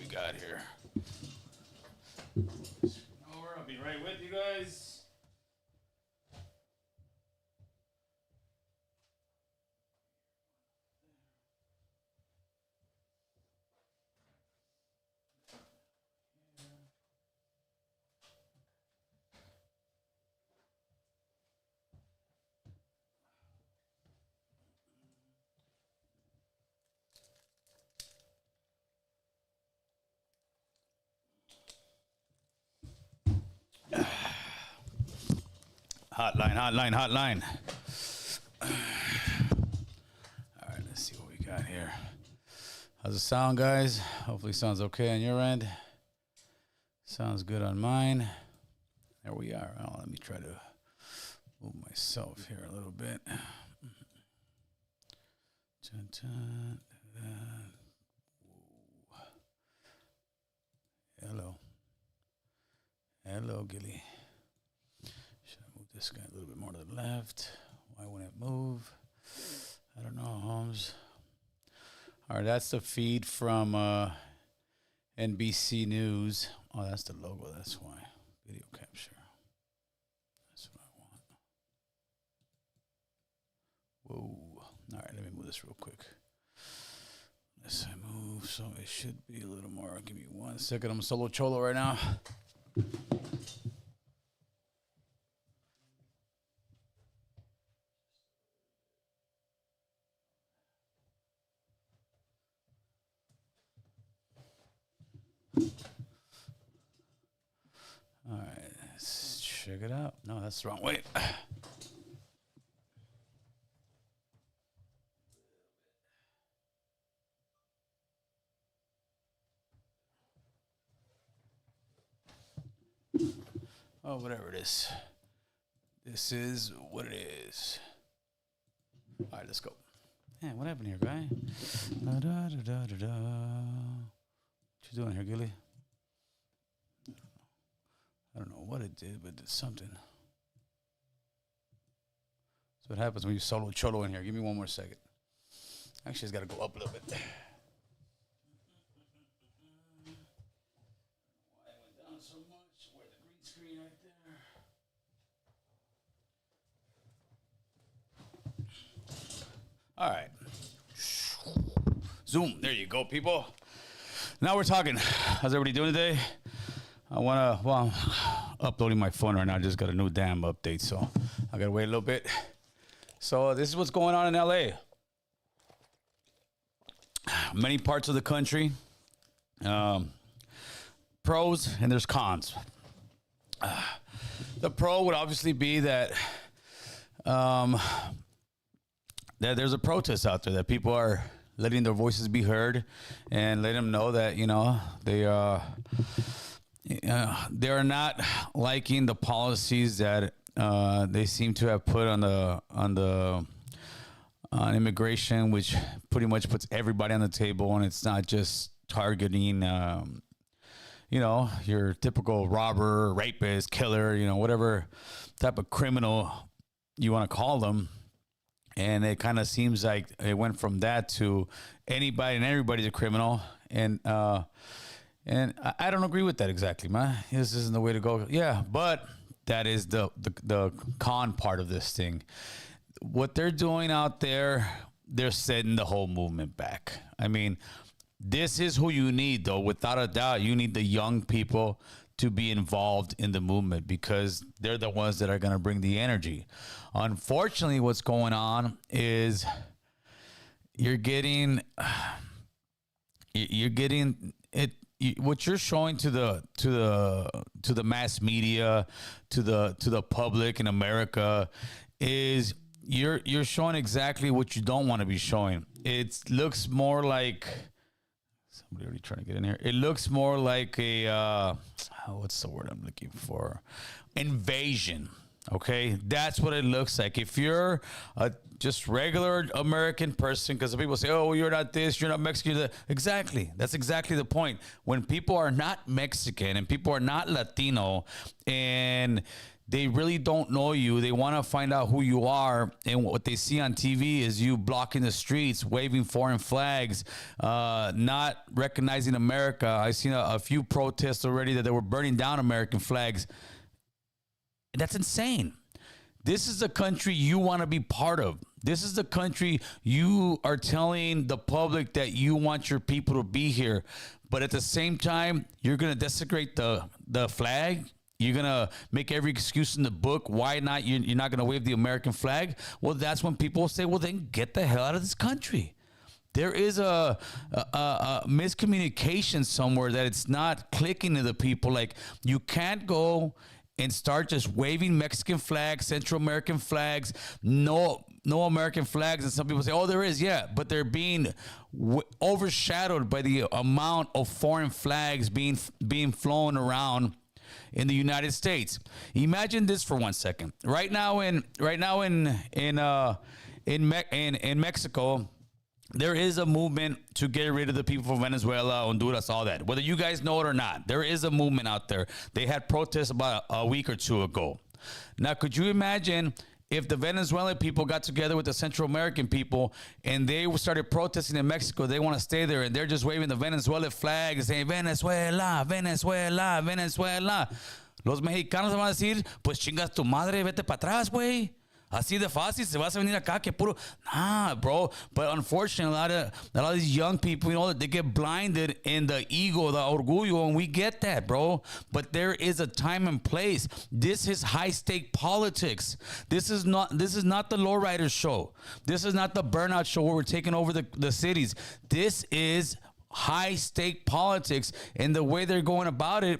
got here. I'll be right with you guys. Hotline. All right, let's see what we got here. How's it sound, guys? Hopefully, it sounds okay on your end. Sounds good on mine. There we are. Oh, let me try to move myself here a little bit. Hello, Gilly. Should I move this guy a little bit more to the left? Why wouldn't it move? I don't know, Holmes. All right, that's the feed from NBC News. Oh, that's the logo. That's why. Video capture. That's what I want. Whoa. All right, let me move this real quick. Unless I move, so it should be a little more. Give me 1 second. I'm a solo cholo right now. All right, let's check it out. No, that's the wrong way. Oh, whatever it is. This is what it is. All right, let's go. Man, what happened here, guy? What you doing here, Gilly? I don't know what it did, but it did something. That's what happens when you solo cholo in here. Give me 1 more second. Actually, it's got to go up a little bit. Why it went down so much? Where the green screen right there. All right. Zoom. There you go, people. Now we're talking. How's everybody doing today? I'm uploading my phone right now. I just got a new damn update, so I got to wait a little bit. So this is what's going on in LA. Many parts of the country. Pros and there's cons. The pro would obviously be that that there's a protest out there, that people are letting their voices be heard and letting them know that, you know, they are not liking the policies that they seem to have put on immigration, which pretty much puts everybody on the table, and it's not just targeting your typical robber, rapist, killer, whatever type of criminal you want to call them. And it kind of seems like it went from that to anybody and everybody's a criminal. And I don't agree with that exactly, man. This isn't the way to go. Yeah, but that is the con part of this thing. What they're doing out there, they're setting the whole movement back. I mean, this is who you need, though. Without a doubt, you need the young people to be involved in the movement because they're the ones that are going to bring the energy. Unfortunately, what's going on is you're getting it. What you're showing to the mass media, to the public in America, is you're showing exactly what you don't want to be showing. It looks more like somebody already trying to get in here. It looks more like a what's the word I'm looking for? Invasion. Okay, that's what it looks like. If you're a just regular American person, because people say, "Oh, you're not this, you're not Mexican." Exactly, that's exactly the point. When people are not Mexican and people are not Latino, and they really don't know you. They want to find out who you are, and what they see on TV is you blocking the streets, waving foreign flags, not recognizing America. I've seen a few protests already that they were burning down American flags. That's insane. This is the country you want to be part of. This is the country you are telling the public that you want your people to be here. But at the same time, you're going to desecrate the flag. You're going to make every excuse in the book. Why not? You're not going to wave the American flag. Well, that's when people say, well, then get the hell out of this country. There is a miscommunication somewhere that it's not clicking to the people. Like, you can't go and start just waving Mexican flags, Central American flags, no American flags. And some people say, oh, there is. Yeah, but they're being overshadowed by the amount of foreign flags being flown around in the United States. Imagine this for 1 second. Right now in Mexico, there is a movement to get rid of the people from Venezuela, Honduras, all that. Whether you guys know it or not, there is a movement out there. They had protests about a week or two ago. Now, could you imagine if the Venezuelan people got together with the Central American people and they started protesting in Mexico? They want to stay there, and they're just waving the Venezuelan flag and saying, Venezuela, Venezuela, Venezuela. Los mexicanos van a decir, pues chingas tu madre, vete para atrás, güey. Así de fácil, se vas a venir acá, que puro. Nah, bro. But unfortunately, a lot of these young people, you know, they get blinded in the ego, the orgullo, and we get that, bro. But there is a time and place. This is high-stake politics. This is not the lowrider show. This is not the burnout show where we're taking over the cities. This is high-stake politics, and the way they're going about it,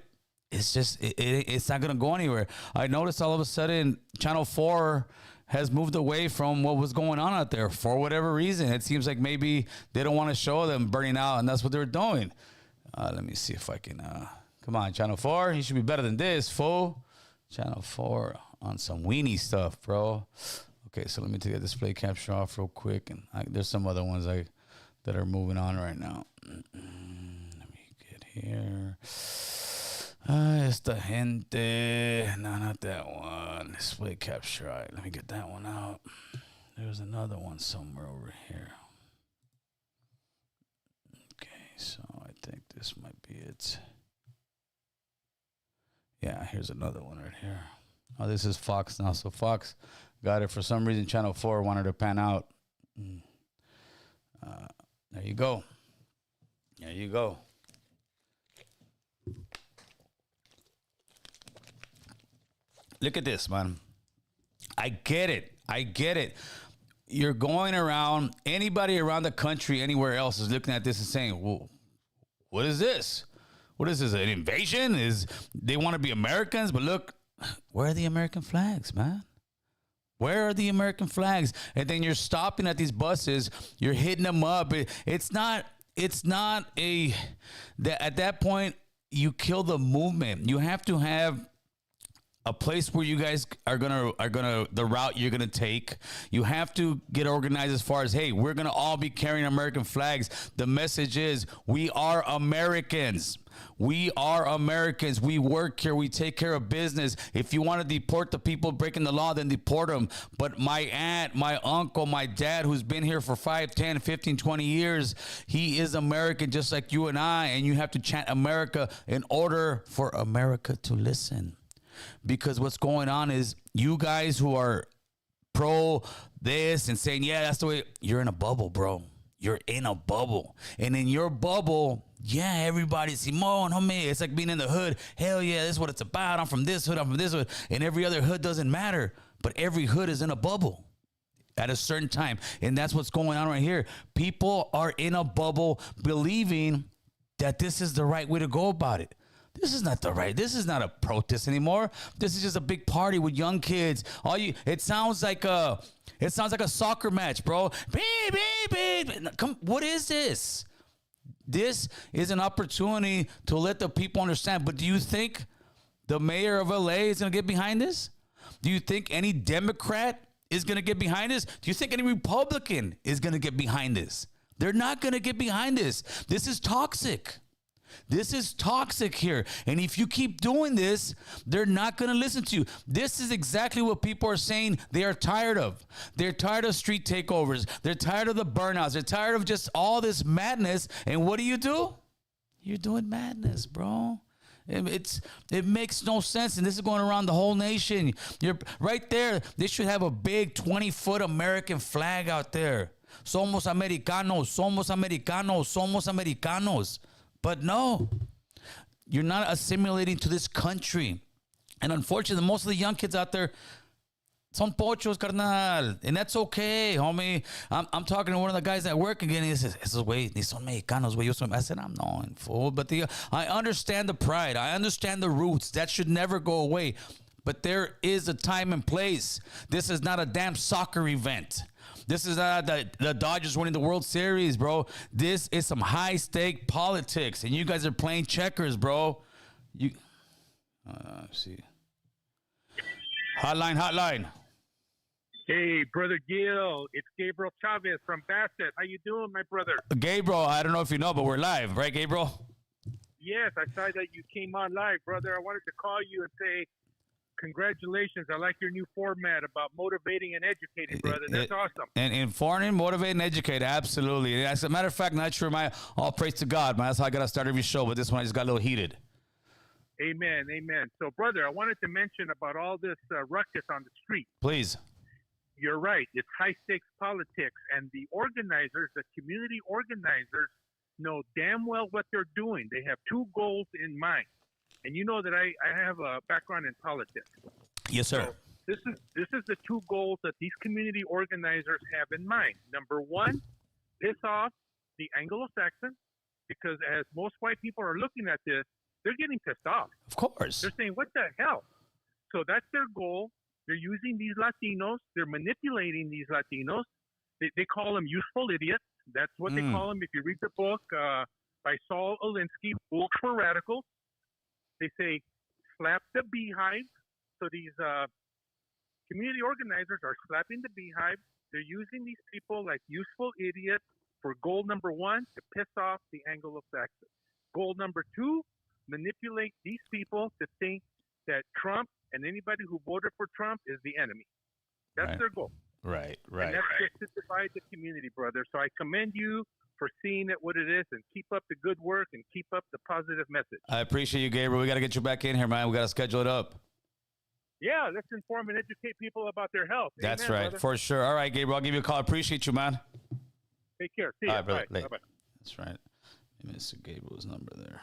it's just, it's not going to go anywhere. I noticed all of a sudden Channel 4 has moved away from what was going on out there for whatever reason. It seems like maybe they don't want to show them burning out, and that's what they're doing. Let me see if I can, come on, Channel 4, you should be better than this, fool. Channel 4 on some weenie stuff, bro. Okay, so let me take the display capture off real quick, and there's some other ones that are moving on right now. Let me get here. Esta gente. No, not that one. Display capture. All right, let me get that one out. There's another one somewhere over here. Okay, so I think this might be it. Yeah, here's another one right here. Oh, this is Fox now. So Fox got it. For some reason, Channel 4 wanted to pan out. There you go. There you go. Look at this, man. I get it. You're going around, anybody around the country, anywhere else is looking at this and saying, well, what is this? What is this, an invasion? They want to be Americans? But look, where are the American flags, man? Where are the American flags? And then you're stopping at these buses, you're hitting them up. At that point, you kill the movement. You have to have a place where you guys are gonna the route you're gonna take. You have to get organized as far as, hey, we're gonna all be carrying American flags. The message is, we are Americans. We are Americans. We work here. We take care of business. If you want to deport the people breaking the law, then deport them. But my aunt, my uncle, my dad, who's been here for 5, 10, 15, 20 years, he is American just like you and I. And you have to chant America in order for America to listen. Because what's going on is, you guys who are pro this and saying, yeah, that's the way, you're in a bubble, bro. You're in a bubble. And in your bubble, yeah, everybody's Simone, homie. It's like being in the hood. Hell yeah, this is what it's about. I'm from this hood. I'm from this hood. And every other hood doesn't matter. But every hood is in a bubble at a certain time. And that's what's going on right here. People are in a bubble believing that this is the right way to go about it. This is not this is not a protest anymore. This is just a big party with young kids. It sounds like a soccer match, bro. Come, what is this? This is an opportunity to let the people understand. But do you think the mayor of LA is going to get behind this? Do you think any Democrat is going to get behind this? Do you think any Republican is going to get behind this? They're not going to get behind this. This is toxic. This is toxic here. And if you keep doing this, they're not going to listen to you. This is exactly what people are saying they are tired of. They're tired of street takeovers. They're tired of the burnouts. They're tired of just all this madness. And what do? You're doing madness, bro. It makes no sense. And this is going around the whole nation. You're right there. They should have a big 20-foot American flag out there. Somos americanos, somos americanos, somos americanos. But no, you're not assimilating to this country. And unfortunately, most of the young kids out there, son pochos, carnal. And that's okay, homie. I'm talking to one of the guys at work again. And he says, esos güey, ni son mexicanos, güey. I said, I'm not, fool. But I understand the pride. I understand the roots. That should never go away. But there is a time and place. This is not a damn soccer event. This is not the Dodgers winning the World Series, bro. This is some high-stake politics, and you guys are playing checkers, bro. See. Hotline. Hey, Brother Gil. It's Gabriel Chavez from Bassett. How you doing, my brother? Gabriel, I don't know if you know, but we're live. Right, Gabriel? Yes, I saw that you came on live, brother. I wanted to call you and say congratulations. I like your new format about motivating and educating, brother. That's awesome. And informing, motivate, and educate. Absolutely. As a matter of fact, not sure all praise to God, man. That's how I got to start every show, but this one I just got a little heated. Amen. So, brother, I wanted to mention about all this ruckus on the street. Please. You're right. It's high-stakes politics, and the organizers, the community organizers, know damn well what they're doing. They have two goals in mind. And you know that I have a background in politics. Yes, sir. So this is the two goals that these community organizers have in mind. Number one, piss off the Anglo-Saxon, because as most white people are looking at this, they're getting pissed off. Of course. They're saying, what the hell? So that's their goal. They're using these Latinos. They're manipulating these Latinos. They call them useful idiots. That's what they call them. If you read the book by Saul Alinsky, Fools for Radicals, they say, slap the beehive. So these community organizers are slapping the beehive. They're using these people like useful idiots for goal number one, to piss off the Anglo-Saxon. Goal number two, manipulate these people to think that Trump and anybody who voted for Trump is the enemy. That's their goal. Right. And that's just to divide the community, brother. So I commend you for seeing it what it is, and keep up the good work and keep up the positive message. I appreciate you, Gabriel. We got to get you back in here, man. We got to schedule it up. Yeah, let's inform and educate people about their health. That's Amen, right, brother. for sure. All right, Gabriel, I'll give you a call. I appreciate you, man. Take care. See All you. right, brother. Bye. Bye-bye. That's right. Mr. Gabriel's number there.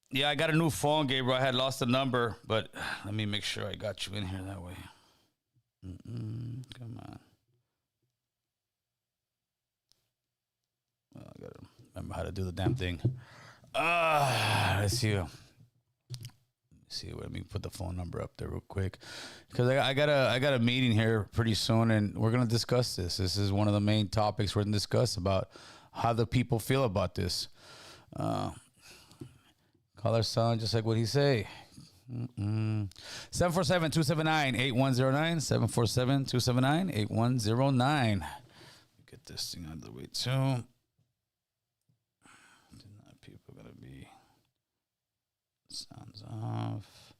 Yeah, I got a new phone, Gabriel. I had lost the number, but let me make sure I got you in here that way. Come on. Well, I got to remember how to do the damn thing. Let's see. Let me put the phone number up there real quick, because I got a meeting here pretty soon, and we're gonna discuss this. This is one of the main topics we're gonna discuss, about how the people feel about this. Call our son just like what he say. 747-279-8109. 747-279-8109. Get this thing out of the way too. People gonna be sounds off.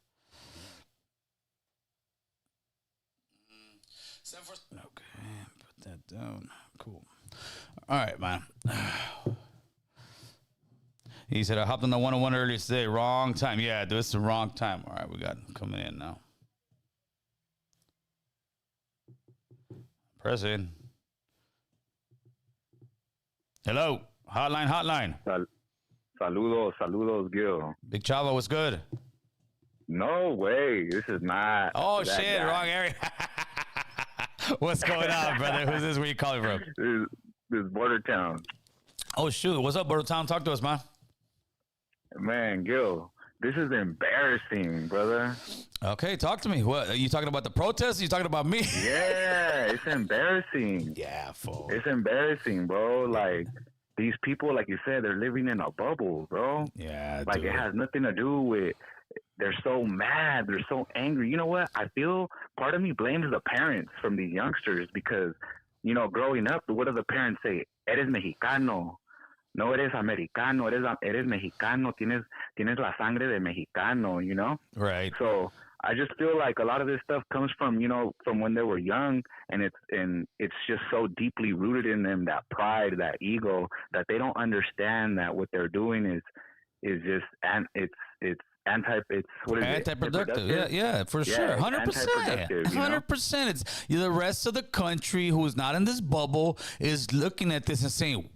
Okay, put that down. Cool. All right, man. He said, I hopped on the 101 earlier today. Wrong time. Yeah, this is the wrong time. All right, we got him coming in now. Press in. Hello. Hotline. Saludos, Gil. Big Chavo, what's good? No way. This is not. Oh, that shit. guy. Wrong area. What's going on, brother? Who's this? Where you calling from? This is Bordertown. Oh, shoot. What's up, Bordertown? Talk to us, man. Man, Gil, this is embarrassing, brother. Okay, talk to me. What, are you talking about the protests? Are you talking about me? Yeah, it's embarrassing. Yeah, fool. It's embarrassing, bro. Like, these people, like you said, they're living in a bubble, bro. Yeah, like, dude. it has nothing to do with, they're so mad. They're so angry. You know what? I feel part of me blames the parents from these youngsters because, you know, growing up, what do the parents say? Eres mexicano. No eres americano, eres mexicano, tienes la sangre de mexicano, you know? Right. So I just feel like a lot of this stuff comes from, from when they were young, and it's just so deeply rooted in them, that pride, that ego, that they don't understand that what they're doing is just, and it's what is it? Anti-productive. Yeah, for sure. 100%. 100%. It's the rest of the country who's not in this bubble is looking at this and saying,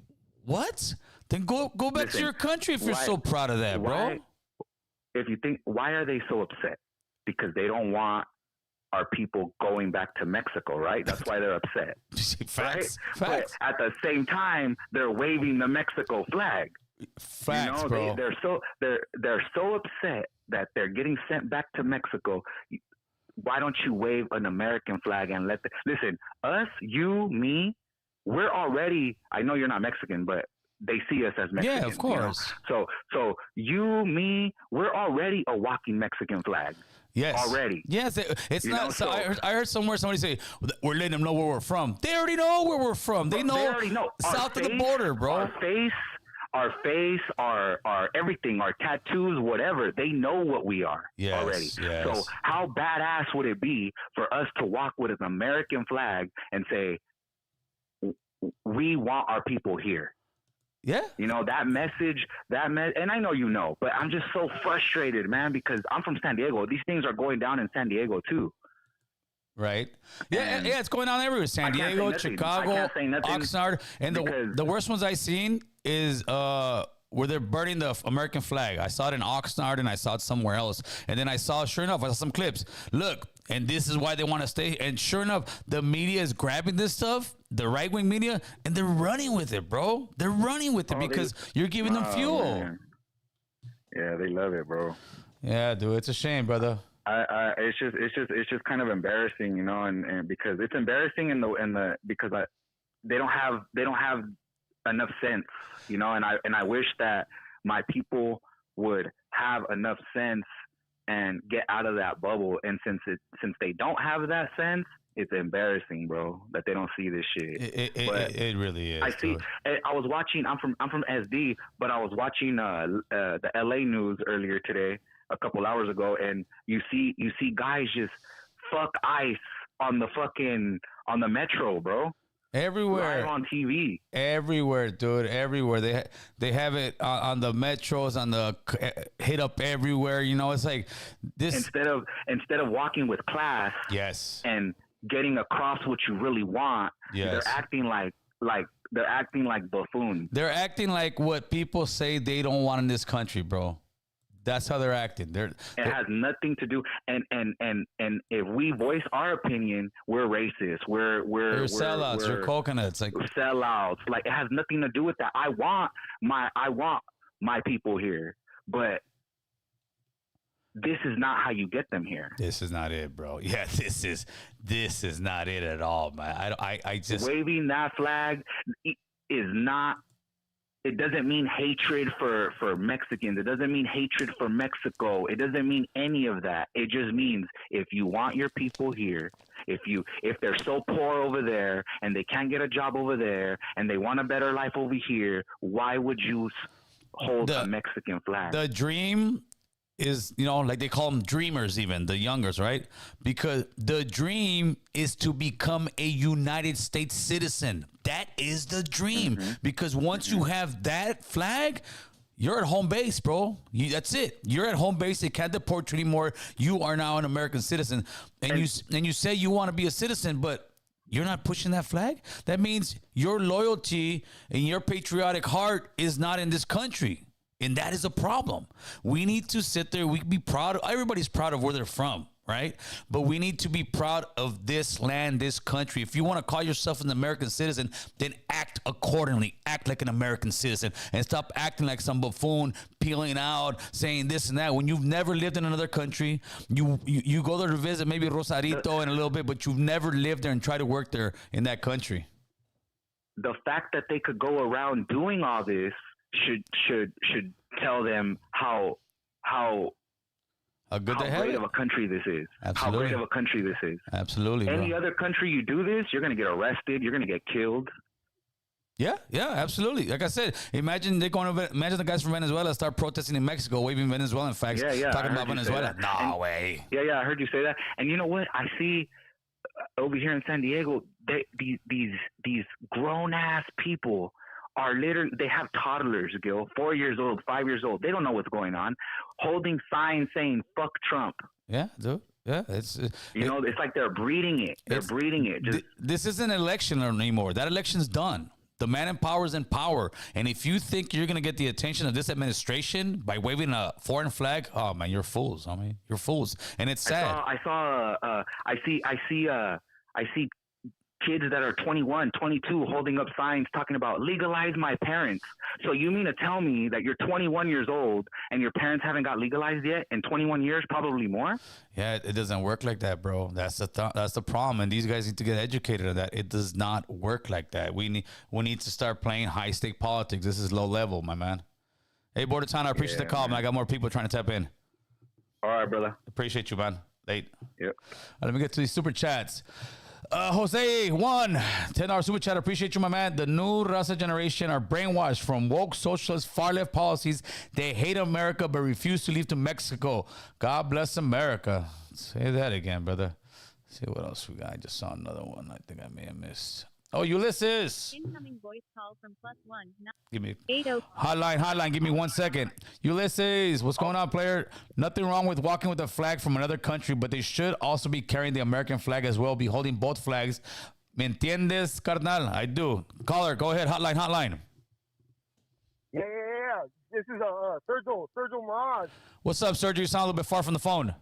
what? Then go back to your country if you're so proud of that, bro. If you think, why are they so upset? Because they don't want our people going back to Mexico, right? That's why they're upset. Facts. Right? Facts. But at the same time, they're waving the Mexico flag. Facts, bro. They're so upset that they're getting sent back to Mexico. Why don't you wave an American flag and listen, us, you, me, we're already, I know you're not Mexican, but they see us as Mexican. Yeah, of course. So you, me, we're already a walking Mexican flag. Yes. Already. Yes. It's not. So I heard somewhere somebody say, we're letting them know where we're from. They already know where we're from. They already know. South of the border, bro. Our face, our everything, our tattoos, whatever, they know what we are already. Yes. So how badass would it be for us to walk with an American flag and say, we want our people here? Yeah. That message, and I know but I'm just so frustrated, man, because I'm from San Diego. These things are going down in San Diego too. Right. Yeah, it's going on everywhere. San Diego, Chicago, Oxnard. And the worst ones I've seen is where they're burning the American flag. I saw it in Oxnard and I saw it somewhere else. And then sure enough, I saw some clips. Look, and this is why they want to stay. And sure enough, the media is grabbing this stuff, the right-wing media, and they're running with it, bro. They're running with it because you're giving them fuel. Man. Yeah, they love it, bro. Yeah, dude, it's a shame, brother. It's just kind of embarrassing, and because it's embarrassing because they don't have enough sense, and I wish that my people would have enough sense and get out of that bubble. And since they don't have that sense, it's embarrassing, bro, that they don't see this shit. It really is. I see. I was watching. I'm from SD, but I was watching the LA news earlier today, a couple hours ago, and you see guys just fuck ICE on the metro, bro. Everywhere. Live on TV. Everywhere, dude. Everywhere. They have it on the metros, on the hit up everywhere. It's like this. Instead of walking with class. Yes. And getting across what you really want. Yes. They're acting like buffoons. They're acting like what people say they don't want in this country, bro. That's how they're acting. It has nothing to do. And if we voice our opinion, we're racist. We're sellouts. You're coconuts. Like sellouts. Like it has nothing to do with that. I want my people here, but this is not how you get them here. This is not it, bro. Yeah, this is not it at all, man. I just waving that flag is not. It doesn't mean hatred for Mexicans. It doesn't mean hatred for Mexico. It doesn't mean any of that. It just means if you want your people here, if they're so poor over there and they can't get a job over there and they want a better life over here, why would you hold a Mexican flag? The dream is, like they call them dreamers, even the youngers, right? Because the dream is to become a United States citizen. That is the dream. Mm-hmm. Because once you have that flag, you're at home base, bro. That's it. You're at home base. They can't deport you anymore. You are now an American citizen. And you say you want to be a citizen, but you're not pushing that flag. That means your loyalty and your patriotic heart is not in this country. And that is a problem. We need to sit there. We can be proud. Everybody's proud of where they're from, right? But we need to be proud of this land, this country. If you want to call yourself an American citizen, then act accordingly. Act like an American citizen and stop acting like some buffoon, peeling out, saying this and that. When you've never lived in another country, you go there to visit maybe Rosarito in a little bit, but you've never lived there and tried to work there in that country. The fact that they could go around doing all this should tell them how good great of a country this is. Absolutely. How great of a country this is. Absolutely. Any other country you do this, you're going to get arrested. You're going to get killed. Yeah, yeah, absolutely. Like I said, imagine imagine the guys from Venezuela start protesting in Mexico, waving Venezuelan flags, talking about Venezuela. No way. Yeah, I heard you say that. And you know what? I see over here in San Diego, these grown ass people are literally, they have toddlers, Gil, 4 years old, 5 years old. They don't know what's going on, holding signs saying "fuck Trump." Yeah, dude. Yeah, it's like they're breeding it. They're breeding it. This isn't an election anymore. That election's done. The man in power is in power. And if you think you're going to get the attention of this administration by waving a foreign flag, oh, man, you're fools. I mean, you're fools. And it's sad. I see kids that are 21, 22 holding up signs talking about legalize my parents. So you mean to tell me that you're 21 years old and your parents haven't got legalized yet in 21 years, probably more? Yeah, it doesn't work like that, bro. That's the problem. And these guys need to get educated on that. It does not work like that. We need to start playing high stake politics. This is low level, my man. Hey, Bordertown, I appreciate the call, man. I got more people trying to tap in. All right, brother. Appreciate you, man. Late. Yep. Let me get to these super chats. Jose, $10 super chat. Appreciate you, my man. The new Raza generation are brainwashed from woke, socialist, far left policies. They hate America but refuse to leave to Mexico. God bless America. Say that again, brother. Let's see what else we got. I just saw another one. I think I may have missed. Oh, Ulysses. Incoming voice call from +1. Give me hotline. Give me 1 second. Ulysses, what's going on, player? Nothing wrong with walking with a flag from another country, but they should also be carrying the American flag as well. Be holding both flags. ¿Me entiendes, carnal? I do. Caller, go ahead. Hotline. Yeah. This is Sergio Mirage. What's up, Sergio? You sound a little bit far from the phone.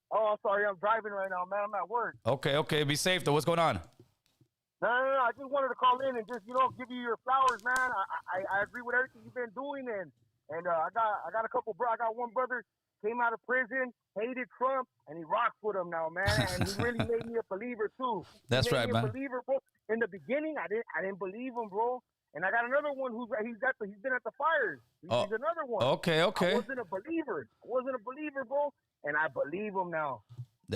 Oh, I'm sorry. I'm driving right now, man. I'm at work. Okay. Be safe, though. What's going on? No. I just wanted to call in and just, give you your flowers, man. I agree with everything you've been doing, and I got a couple. I got one brother came out of prison, hated Trump, and he rocks with him now, man. And he really made me a believer too. That's right, man. A believer, bro. In the beginning, I didn't believe him, bro. And I got another one he's been at the fires. He's another one. Okay. I wasn't a believer, bro, and I believe him now.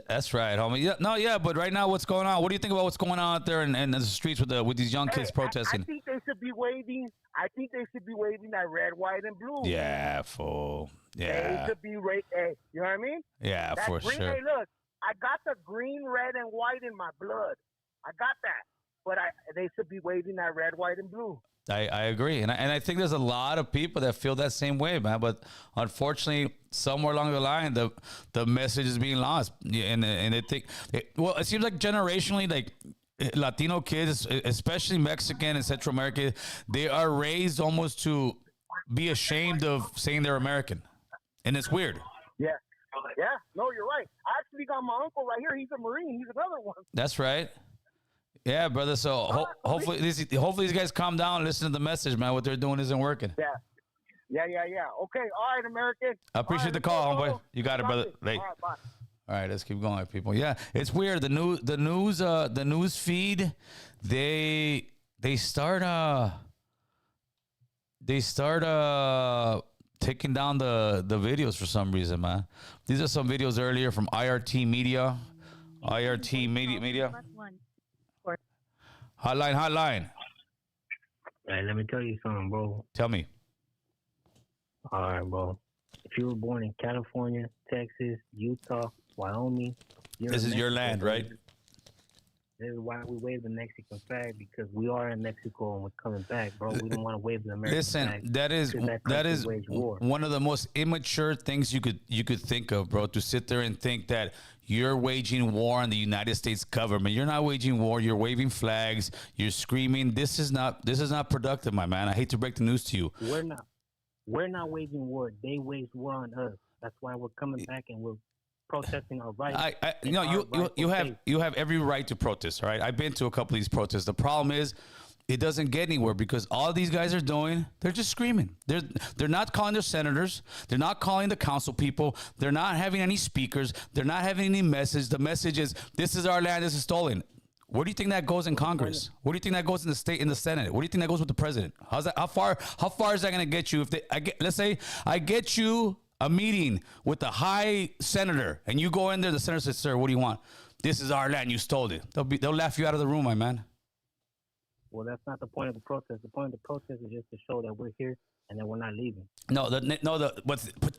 That's right, homie. Yeah, but right now, what's going on? What do you think about what's going on out there in the streets with these young kids protesting? I think they should be waving. That red, white, and blue. Yeah, fool. Yeah. They should be you know what I mean? Yeah, that for green, sure. Hey, look, I got the green, red, and white in my blood. I got that, but they should be waving that red, white, and blue. I agree, and I think there's a lot of people that feel that same way, man. But unfortunately, somewhere along the line, the message is being lost, and they think. It seems like generationally, like Latino kids, especially Mexican and Central American, they are raised almost to be ashamed of saying they're American, and it's weird. Yeah. No, you're right. I actually got my uncle right here. He's a Marine. He's another one. That's right. Yeah, brother. So hopefully these guys calm down and listen to the message, man. What they're doing isn't working. Yeah. Okay. All right, American. I appreciate the call, homeboy. You got it, brother. Late. All right, bye. All right, let's keep going, people. Yeah, it's weird. The news feed, they start taking down the videos for some reason, man. These are some videos earlier from IRT Media. Hotline. Hey, let me tell you something, bro. Tell me. All right, bro. If you were born in California, Texas, Utah, Wyoming, This is your land, right? This is why we wave the Mexican flag, because we are in Mexico and we're coming back, bro. We don't want to wave the American flag. Listen, that is one of the most immature things you could think of, bro. To sit there and think that you're waging war on the United States government. You're not waging war. You're waving flags. You're screaming. This is not productive, my man. I hate to break the news to you. We're not waging war. They wage war on us. That's why we're coming back and we're protesting our rights. You have every right to protest. All right, I've been to a couple of these protests. The problem is, it doesn't get anywhere because all these guys are doing, they're just screaming. They're not calling their senators. They're not calling the council people. They're not having any speakers. They're not having any message. The message is, this is our land. This is stolen. Where do you think that goes in Congress? Where do you think that goes in the Senate? Where do you think that goes with the president? How far is that going to get you? Let's say I get you a meeting with the high senator, and you go in there. The senator says, "Sir, what do you want? This is our land. You stole it." They'll laugh you out of the room, my man. Well, that's not the point of the protest. The point of the protest is just to show that we're here and that we're not leaving. But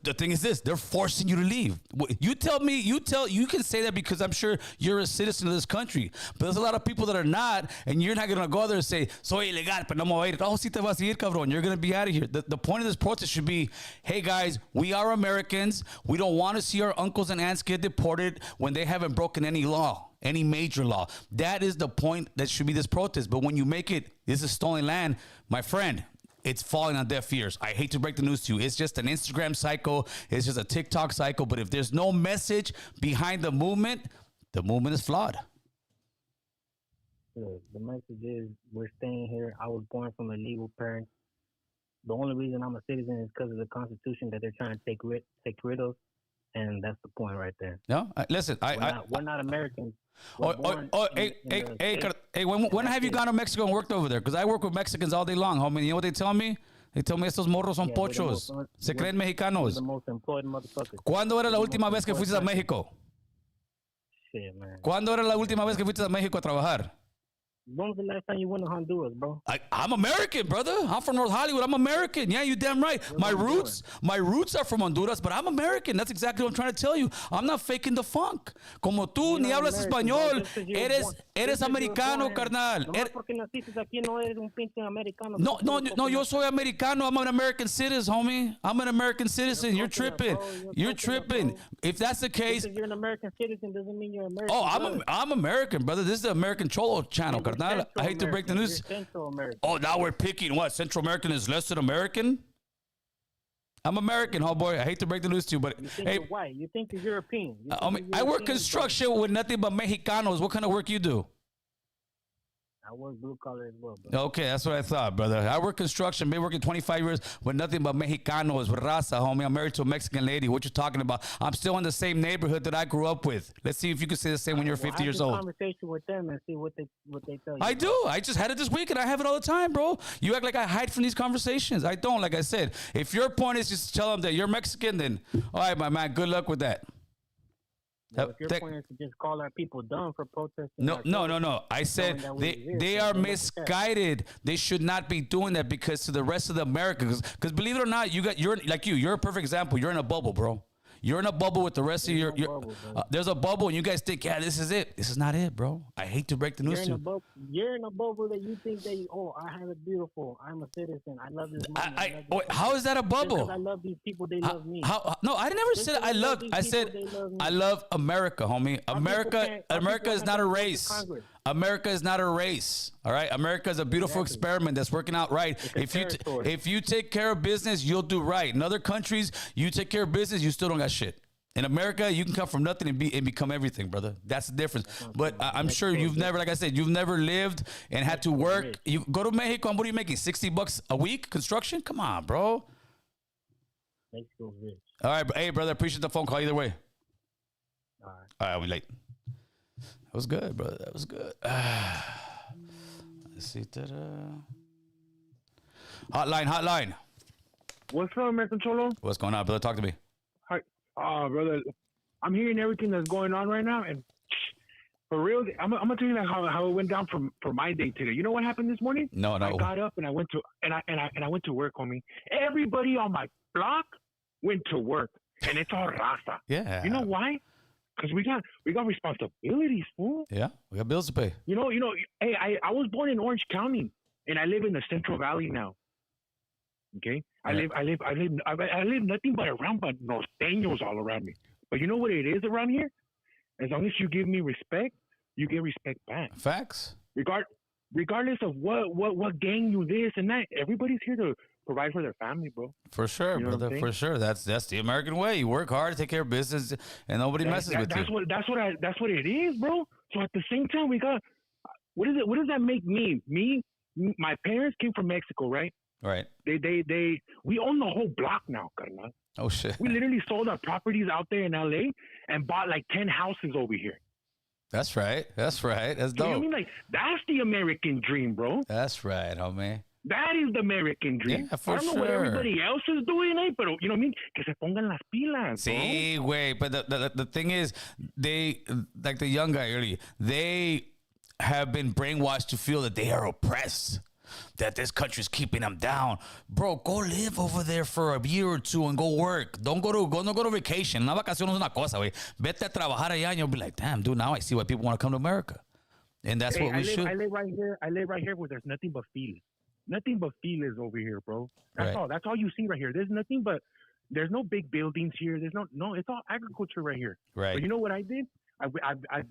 the thing is this: they're forcing you to leave. You can say that because I'm sure you're a citizen of this country. But there's a lot of people that are not, and you're not gonna go there and say, "Soy ilegal, pero no me voy a ir." Oh, sí te vas a ir, cabrón. You're gonna be out of here. The point of this protest should be, hey guys, we are Americans. We don't want to see our uncles and aunts get deported when they haven't broken any law. Any major law. That is the point that should be this protest. But when you make it, this is stolen land, my friend, it's falling on deaf ears. I hate to break the news to you. It's just an Instagram cycle. It's just a TikTok cycle. But if there's no message behind the movement is flawed. The message is we're staying here. I was born from a legal parent. The only reason I'm a citizen is because of the Constitution that they're trying to take rid of. And that's the point right there. No, listen, we're not Americans. Hey, when have you gone to Mexico and worked over there? Because I work with Mexicans all day long, homie. You know what they tell me? They tell me estos morros son pochos. Se creen mexicanos. The most employed motherfuckers. ¿Cuándo era la última vez que fuiste a México? Shit, man. ¿Cuándo era la última vez que fuiste a México a trabajar? When was the last time you went to Honduras, bro? I'm American, brother. I'm from North Hollywood. I'm American. Yeah, you damn right. My roots are from Honduras, but I'm American. That's exactly what I'm trying to tell you. I'm not faking the funk. Como tú ni hablas español, eres americano, carnal. No, yo soy americano. I'm an American citizen, homie. I'm an American citizen. You're tripping. You're tripping. If that's the case, you're an American citizen doesn't mean you're American. Oh, I'm American, brother. This is the American Cholo channel. I hate to break the news. Oh, now we're picking what? Central American is less than American? I'm American, homeboy. I hate to break the news to you, but you think you're white. You think you're European. I work construction with nothing but Mexicanos. What kind of work you do? I work blue collar as well, bro. Okay, that's what I thought, brother. I work construction, been working 25 years with nothing but Mexicanos, raza, homie. I'm married to a Mexican lady. What you talking about? I'm still in the same neighborhood that I grew up with. Let's see if you can say the same when you're 50 years old. Have a conversation with them and see what they tell you. I do. I just had it this week, and I have it all the time, bro. You act like I hide from these conversations. I don't. Like I said, if your point is just to tell them that you're Mexican, then all right, my man. Good luck with that. Well, if your point is to just call our people dumb for protesting. No. I said they are misguided. They should not be doing that because to the rest of the Americans, because believe it or not, you're a perfect example. You're in a bubble, bro. You're in a bubble with the rest of your. There's a bubble, and you guys think, yeah, this is it. This is not it, bro. I hate to break the news to you. You're in a bubble that you think that I have it beautiful. I'm a citizen. I love this money. How is that a bubble? Because I love these people. They love me. No, I never said I love. I said I love America, homie. America is not a race. America is not a race. All right, America is a beautiful experiment that's working out right. If you take care of business, you'll do right. In other countries, you take care of business, you still don't got shit. In America, you can come from nothing and become everything, brother. That's the difference. But I'm sure you've never, like I said, you've never lived and had to work. You go to Mexico, and what are you making? $60 a week construction? Come on, bro. Mexico's rich. All right, hey, brother, appreciate the phone call either way. All right, we late. That was good, brother. That was good. Let's see. Hotline. What's up, American Cholo? What's going on, brother? Talk to me. Hi. Brother, I'm hearing everything that's going on right now, and for real, I'm gonna tell you like how it went down for my day today. You know what happened this morning? No. I got up and I went to work, homie. Everybody on my block went to work, and it's all raza. Yeah. You know why? Because we got responsibilities, fool. Yeah, we got bills to pay. You know. Hey, I was born in Orange County, and I live in the Central Valley now. Okay, I live nothing but around but norteños all around me. But you know what it is around here? As long as you give me respect, you get respect back. Facts. Regardless of what gang you this and that, everybody's here to provide for their family, bro. For sure, you know brother. For sure. That's the American way. You work hard, take care of business, and nobody messes with you. That's what it is, bro. So at the same time, we got what does that make me? My parents came from Mexico, right? Right. We own the whole block now, carnal. Oh shit. We literally sold our properties out there in LA and bought like 10 houses over here. That's right. That's dope. You know what I mean? Like, that's the American dream, bro. That's right, homie. That is the American dream. Yeah, for I don't know what everybody else is doing, but you know what I mean? Que se pongan las pilas, bro. Sí, güey. But the thing is, they, like the young guy earlier, have been brainwashed to feel that they are oppressed, that this country's keeping them down. Bro, go live over there for a year or two and go work. Don't go to vacation. Una vacación es una cosa, güey. Vete a trabajar allá and you'll be like, damn, dude, now I see why people want to come to America. And that's what we should. I live right here where there's nothing but fields. Nothing but fields over here, bro. That's all. That's all you see right here. There's nothing but, there's no big buildings here. There's no, it's all agriculture right here. Right. But you know what I did? I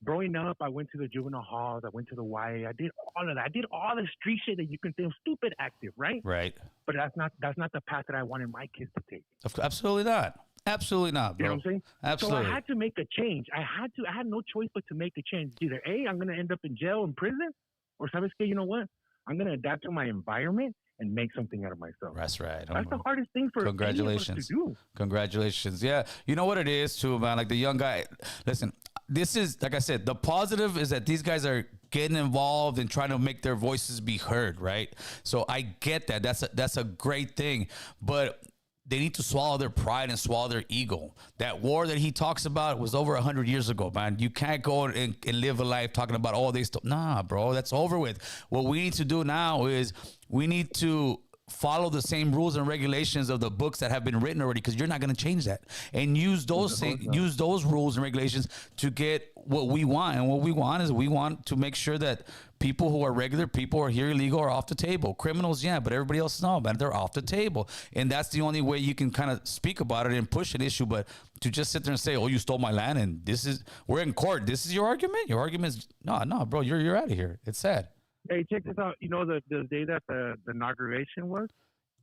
growing up, I went to the juvenile halls. I went to the YA. I did all of that. I did all the street shit that you can think. Stupid active, right? Right. But that's not the path that I wanted my kids to take. Absolutely not. Absolutely not, bro. You know what I'm saying? Absolutely. So I had to make a change. I had no choice but to make a change. Either A, I'm going to end up in jail in prison, or sabes que, you know what? I'm going to adapt to my environment and make something out of myself. That's right. That's the hardest thing for Congratulations. any of us to do. Congratulations. Yeah. You know what it is too, man? Like the young guy, listen, this is, like I said, the positive is that these guys are getting involved and trying to make their voices be heard, right? So I get that. That's a great thing. But they need to swallow their pride and swallow their ego. That war that he talks about was over 100 years ago, man. You can't go and live a life talking about all these stuff. Nah, bro, that's over with. What we need to do now is we need to follow the same rules and regulations of the books that have been written already, because you're not going to change that, and use those rules and regulations to get what we want. And what we want is we want to make sure that people who are regular people are here illegal are off the table. Criminals, yeah, but everybody else, no, man, they're off the table. And that's the only way you can kind of speak about it and push an issue. But to just sit there and say, oh, you stole my land and we're in court, this is your argument? Your argument is, no, bro, you're out of here. It's sad. Hey, check this out. You know the day that the inauguration was?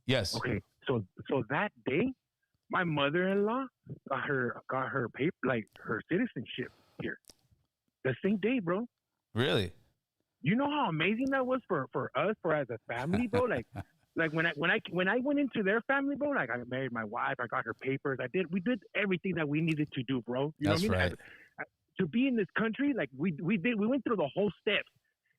Yes. Okay. So that day, my mother-in-law got her paper, like her citizenship here. The same day, bro. Really? You know how amazing that was for us, for as a family, bro? Like when I went into their family, bro, like I married my wife, I got her papers, we did everything that we needed to do, bro. You That's know what I mean? right. To be in this country, like we went through the whole steps.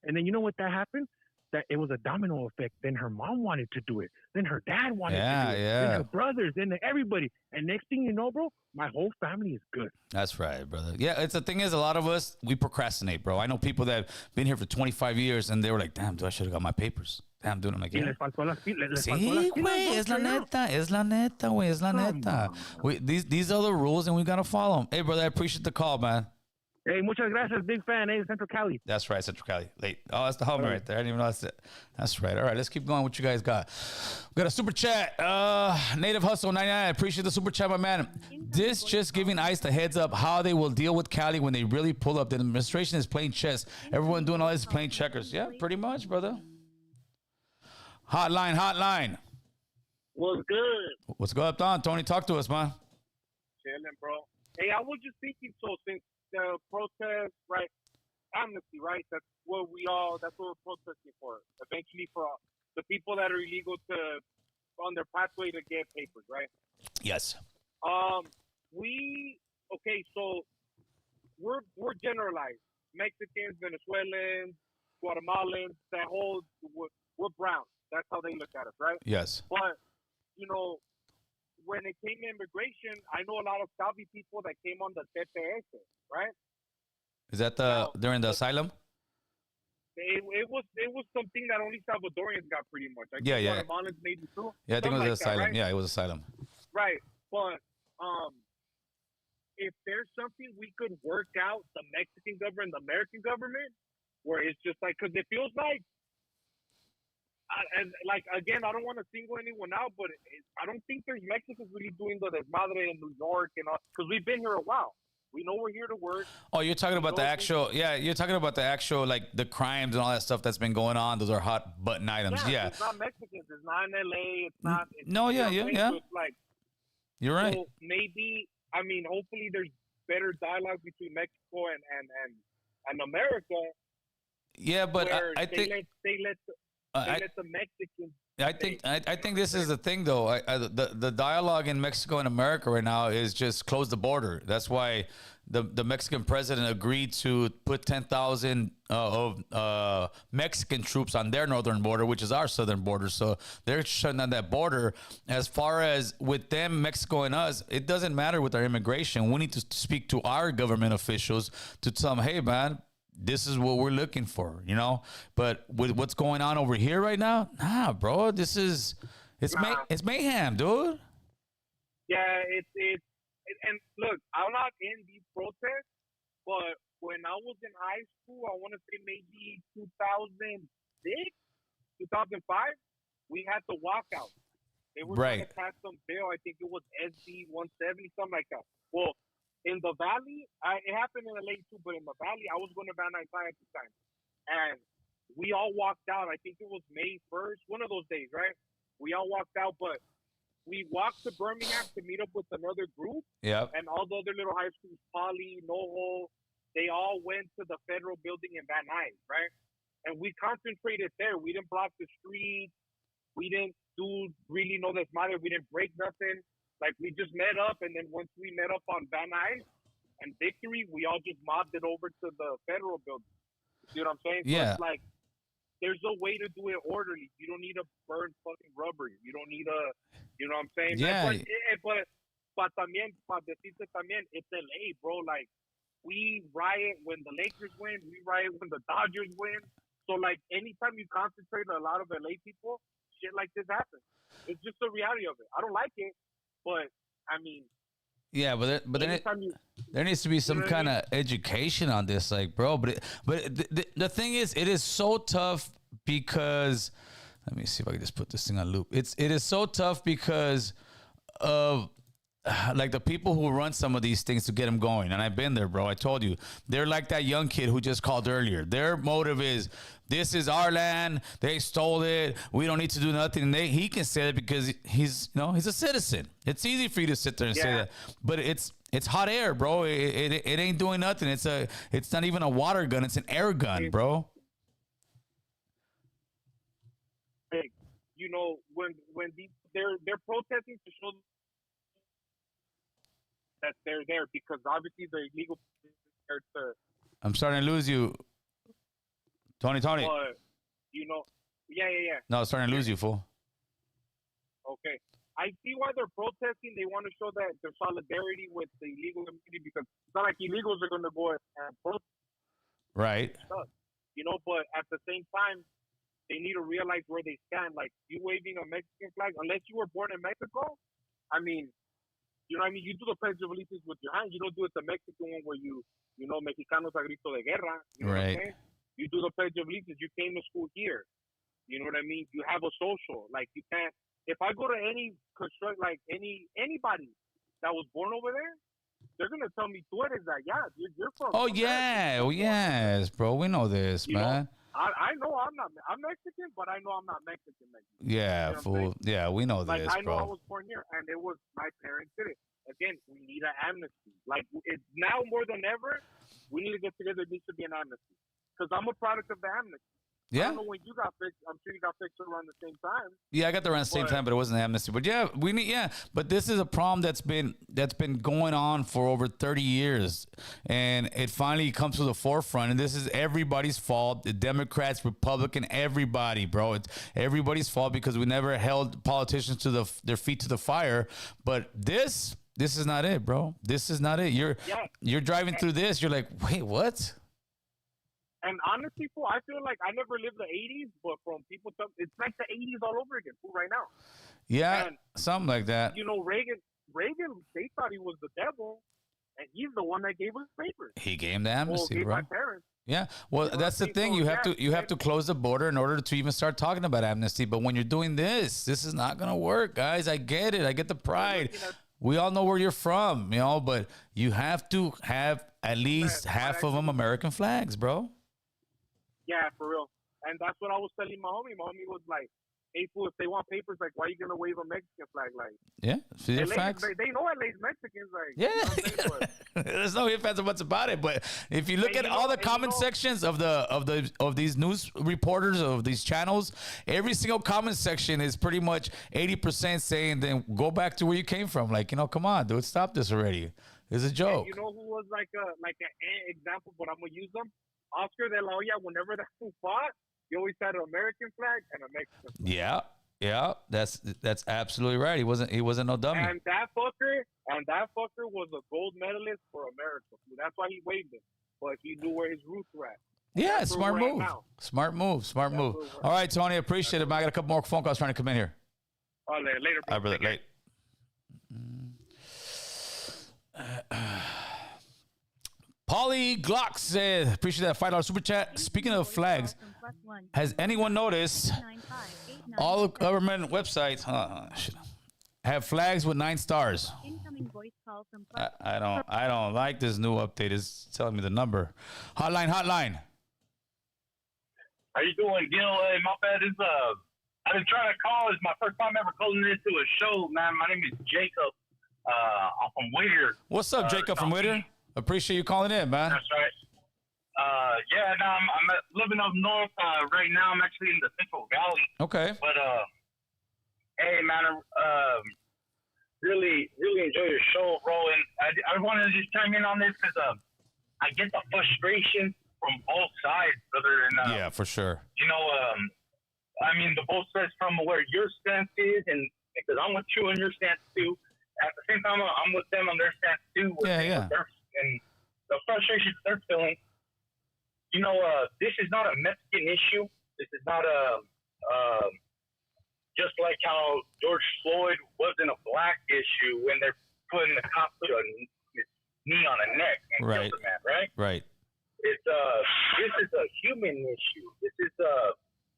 And then you know what that happened? That it was a domino effect. Then her mom wanted to do it. Then her dad wanted to do it. Yeah. Then her brothers. Then everybody. And next thing you know, bro, my whole family is good. That's right, brother. Yeah, the thing is, a lot of us, we procrastinate, bro. I know people that have been here for 25 years and they were like, damn, dude, I should have got my papers. Damn, dude, I'm like, yeah. Sí, güey, es la neta, güey, es la neta. These are the rules and we got to follow them. Hey, brother, I appreciate the call, man. Hey, muchas gracias, big fan. Hey, Central Cali. That's right, Central Cali. Late. Oh, that's the helmet right there. I didn't even know that's it. That's right. All right, let's keep going. What you guys got? We got a super chat. Native Hustle 99. I appreciate the super chat, my man. This just giving ICE the heads up how they will deal with Cali when they really pull up. The administration is playing chess. Everyone doing all this is playing checkers. Yeah, pretty much, brother. Hotline. What's good? What's going on, Tony? Talk to us, man. Chilling, bro. Hey, I was just thinking, so since the protest, right, amnesty, right, that's what we're protesting for. Eventually for the people that are illegal on their pathway to get papers, right? Yes. So we're generalized. Mexicans, Venezuelans, Guatemalans, we're brown. That's how they look at us, right? Yes. But, when it came to immigration, I know a lot of Saudi people that came on the TPS, right? Is that during the asylum? It was something that only Salvadorians got pretty much. I guess Guatemalans maybe too. Yeah, I think it was like asylum. That, right? Yeah, it was asylum. Right, but if there's something we could work out, the Mexican government, the American government, where it's just like, because it feels like. And again, I don't want to single anyone out, but I don't think there's Mexicans really doing the desmadre in New York and all, because we've been here a while. We know we're here to work. Oh, you're talking about you're talking about the actual, like, the crimes and all that stuff that's been going on. Those are hot button items. Yeah. It's not Mexicans. It's not in LA. It's not. Yeah. So it's like, you're right. So maybe, hopefully there's better dialogue between Mexico and America. Yeah, but I think they let the Mexicans. I think this is the thing, though. The dialogue in Mexico and America right now is just close the border. That's why the Mexican president agreed to put 10,000 of Mexican troops on their northern border, which is our southern border. So they're shutting down that border. As far as with them, Mexico and us, it doesn't matter with our immigration. We need to speak to our government officials to tell them, hey, man, this is what we're looking for, you know. But with what's going on over here right now, nah, bro, it's mayhem, dude. Yeah, and look, I'm not in these protests, but when I was in high school, I want to say maybe 2006, 2005, we had the walkout. They were trying to pass some bill. I think it was SB 170, something like that. Well, in the Valley, it happened in LA too, but in the Valley, I was going to Van Nuys High at the time. And we all walked out. I think it was May 1st, one of those days, right? We all walked out, but we walked to Birmingham to meet up with another group. Yeah. And all the other little high schools, Poly, NoHo, they all went to the federal building in Van Nuys, right? And we concentrated there. We didn't block the streets. We didn't do really no desmadre. We didn't break nothing. Like, we just met up, and then once we met up on Van Nuys and Victory, we all just mobbed it over to the federal building. You see what I'm saying? Yeah. So it's like, there's a way to do it orderly. You don't need to burn fucking rubber. You don't need to, you know what I'm saying? Yeah. But también, para decirte también, it's LA, bro. Like, we riot when the Lakers win. We riot when the Dodgers win. So, like, anytime you concentrate on a lot of LA people, shit like this happens. It's just the reality of it. I don't like it, but I mean, yeah, but then there needs to be some kind of education on this, like, bro. But the thing is, it is so tough because let me see if I can just put this thing on loop. It is so tough because of like the people who run some of these things to get them going. And I've been there, bro. I told you, they're like that young kid who just called earlier. Their motive is, this is our land. They stole it. We don't need to do nothing. And he can say that because he's a citizen. It's easy for you to sit there and say that, but it's hot air, bro. It ain't doing nothing. It's not even a water gun. It's an air gun, bro. Hey, you know, when they're protesting to show that they're there, because obviously the illegal there to. I'm starting to lose you, Tony. You know, yeah. No, I'm starting to lose you, fool. Okay, I see why they're protesting. They want to show that their solidarity with the illegal community, because it's not like illegals are going to go and protest. Right. You know, but at the same time, they need to realize where they stand. Like, you waving a Mexican flag, unless you were born in Mexico, I mean. You know what I mean? You do the Pledge of Allegiance with your hand. You don't do it the Mexican one where you know, Mexicanos a grito de guerra. You know what I'm saying? You do the Pledge of Allegiance. You came to school here. You know what I mean? You have a social. Like, you can't. If I go to any anybody that was born over there, they're gonna tell me tú eres de allá. You're from. Oh yeah, yes, bro. We know this, man. I know I'm Mexican, but I know I'm not Mexican. Yeah, you know fool. Yeah, we know like, this, I know bro. I was born here, and it was my parents did it. Again, we need an amnesty. Like, it's now more than ever, we need to get together. There needs to be an amnesty, because I'm a product of the amnesty. Yeah. I don't know when you got fixed. I'm sure you got fixed around the same time. Yeah, I got there around the same time, but it wasn't amnesty. But yeah, we need. Yeah, but this is a problem that's been going on for over 30 years, and it finally comes to the forefront. And this is everybody's fault. The Democrats, Republican, everybody, bro. It's everybody's fault because we never held politicians to their feet to the fire. But this is not it, bro. This is not it. You're driving through this. You're like, wait, what? And honestly, fool, I feel like I never lived the 80s, but from people, it's like the 80s all over again, fool, right now. Yeah, and, something like that. You know, Reagan, they thought he was the devil, and he's the one that gave us papers. He gave the amnesty, bro. My parents. Yeah, well, you know, that's the thing. You have to close the border in order to even start talking about amnesty. But when you're doing this is not gonna work, guys. I get it. I get the pride. We all know where you're from, you know, but you have to have at least half of them American flags, bro. Yeah, for real. And that's what I was telling my homie. My homie was like, hey, fool, if they want papers, like, why are you going to wave a Mexican flag? Like, yeah, see the facts. They know LA's Mexicans. Like, yeah. You know there's no ifs, ands, or buts about it. But if you look at all the comment sections of these news reporters of these channels, every single comment section is pretty much 80% saying, then go back to where you came from. Like, you know, come on, dude, stop this already. It's a joke. And you know who was like an example, but I'm going to use them? Oscar de la Hoya, whenever that fool fought, he always had an American flag and a Mexican flag. Yeah, that's absolutely right. He wasn't no dummy. And that fucker was a gold medalist for America. That's why he waved it. but he knew where his roots were at. Yeah, That's where smart we're at move. now. Smart move. Smart move. where we're All right, Tony, I appreciate it, man. I got a couple more phone calls trying to come in here. All right, later, All bro. right, brother. Late. Polly Glock said, appreciate that $5 super chat. Speaking of flags, has anyone noticed all government websites have flags with 9 stars? I don't like this new update. It's telling me the number. Hotline. How you doing, Gil? Hey, my bad. I've been trying to call. It's my first time ever calling into a show, man. My name is Jacob. I'm from Whittier. What's up, Jacob from Whittier? Appreciate you calling in, man. That's right. Yeah, no, I'm living up north right now. I'm actually in the Central Valley. Okay. But hey, man, really enjoy your show, bro. And I wanted to just chime in on this because I get the frustration from both sides, brother. And yeah, for sure. You know, I mean, the both sides from where your stance is, and because I'm with you on your stance too. At the same time, I'm with them on their stance too. Yeah. And the frustration they're feeling. You know, this is not a Mexican issue. This is not a just like how George Floyd wasn't a black issue when they're putting the cop put his knee on a neck and Right. killed the man, right? Right. It's this is a human issue. This is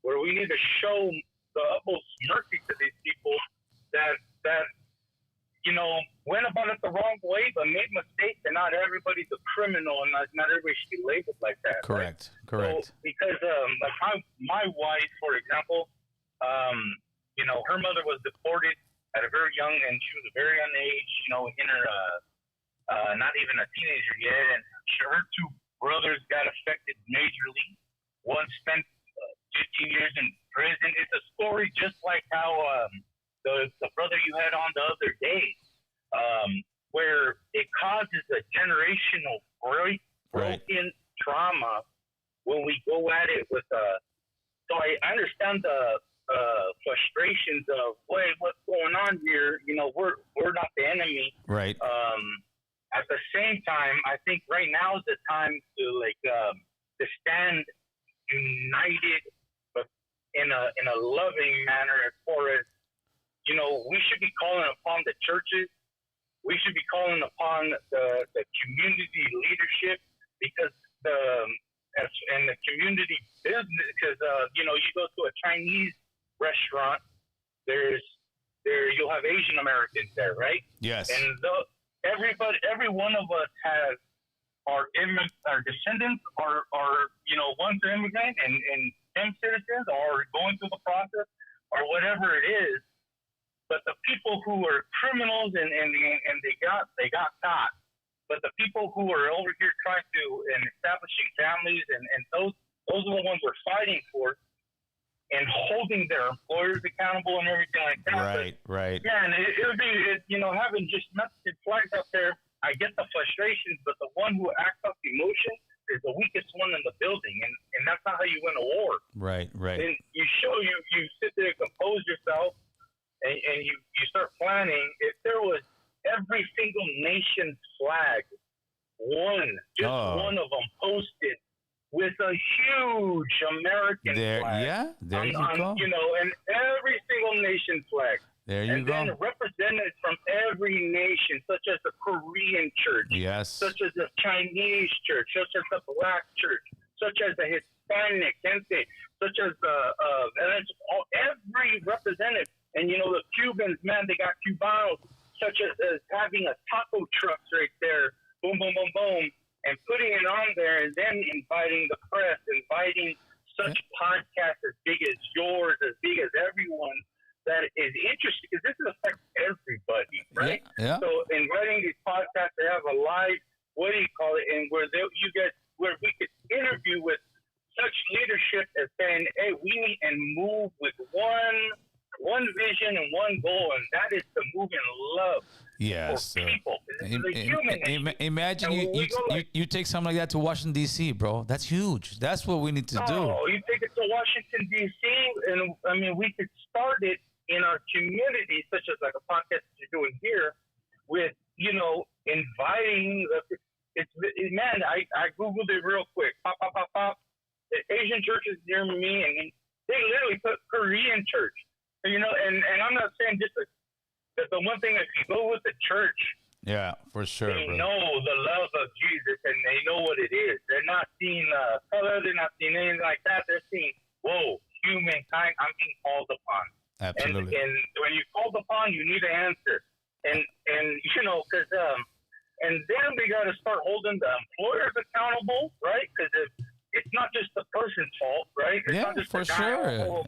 where we need to show the utmost mercy to these people that you know went about it the wrong way, but made mistakes, and not everybody's a criminal, and not everybody should be labeled like that. Correct. Right? Correct. So, because like my wife, for example, you know, her mother was deported at a very young, and she was a very young age. You know, in her not even a teenager yet, and her 2 brothers got affected majorly. One spent 15 years in prison. It's a story just like how the brother you had on the other day, where it causes a generational broken trauma when we go at it with so I understand the frustrations of what's going on here. You know, we're not the enemy. Right. At the same time, I think right now is the time to to stand united, but in a loving manner. As far as, you know, we should be calling upon the churches. We should be calling upon the community leadership, because and the community business. Because you know, you go to a Chinese restaurant, you'll have Asian Americans there, right? Yes. And every one of us has our descendants, or you know, one's an immigrant and them citizens, or going through the process, or whatever it is. But the people who are criminals and they got caught. But the people who are over here trying to and establishing families and those are the ones we're fighting for, and holding their employers accountable and everything like that. Right. Yeah, and it would be, you know, having just Mexican flags up there. I get the frustrations, but the one who acts off emotion is the weakest one in the building, and that's not how you win a war. Right. And you sit there and compose yourself, and you start planning. If there was every single nation's flag, one of them posted with a huge American flag. There you go. You know, and every single nation's flag. There you go. And then represented from every nation, such as the Korean church, Yes. such as the Chinese church, such as the black church, such as the Hispanic gente, such as every representative. And, you know, the Cubans, man, they got Cubanos, such as having a taco trucks right there, boom, boom, boom, boom, and putting it on there, and then inviting the press, inviting such podcasts as big as yours, as big as everyone that is interested, because this affects everybody, right? Yeah. So inviting these podcasts to have a live, what do you call it, and where we could interview with such leadership as saying, hey, we need and move with one vision and one goal, and that is to move in love. Yes. For people. This is a human issue. Imagine you take something like that to Washington, D.C., bro. That's huge. That's what we need to do. Oh, you take it to Washington, D.C., and, I mean, we could start it in our community, such as like a podcast that you're doing here, with, you know, inviting Man, I googled it real quick. Pop, pop, pop, pop. The Asian churches near me, and they literally put Korean church. And I'm not saying just the one thing, if you go with the church, Yeah, for sure, they bro. know the love of Jesus and they know what it is. They're not seeing color, they're not seeing anything like that. They're seeing, whoa, humankind, I'm being called upon. Absolutely. And when you're called upon, you need an answer. And because and then we got to start holding the employers accountable, right? Because it's not just the person's fault, right? It's Yeah, not just for the guy sure.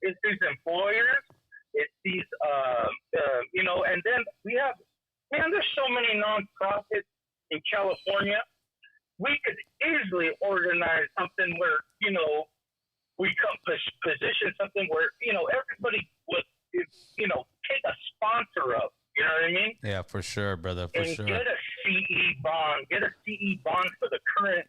It's these employers. It's these, and then we have, man, there's so many nonprofits in California. We could easily organize something where, we come position something where, everybody would, take a sponsor of. You know what I mean? Yeah, for sure, brother. For and sure. get a CE bond. Get a CE bond for the current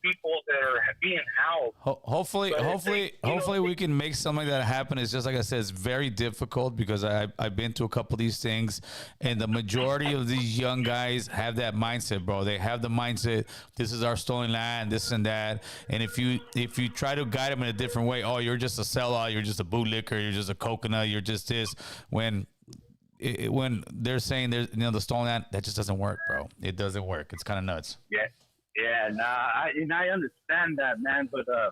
people that are being housed. Hopefully, we can make something like that happen. It's just like I said, it's very difficult because I've been to a couple of these things, and the majority of these young guys have that mindset, bro. They have the mindset, this is our stolen land, this and that. And if you try to guide them in a different way, oh, you're just a sellout, you're just a bootlicker, you're just a coconut, you're just this. When they're saying there's the stolen land, that just doesn't work, bro. It doesn't work. It's kind of nuts. Yeah, I understand that, man. But so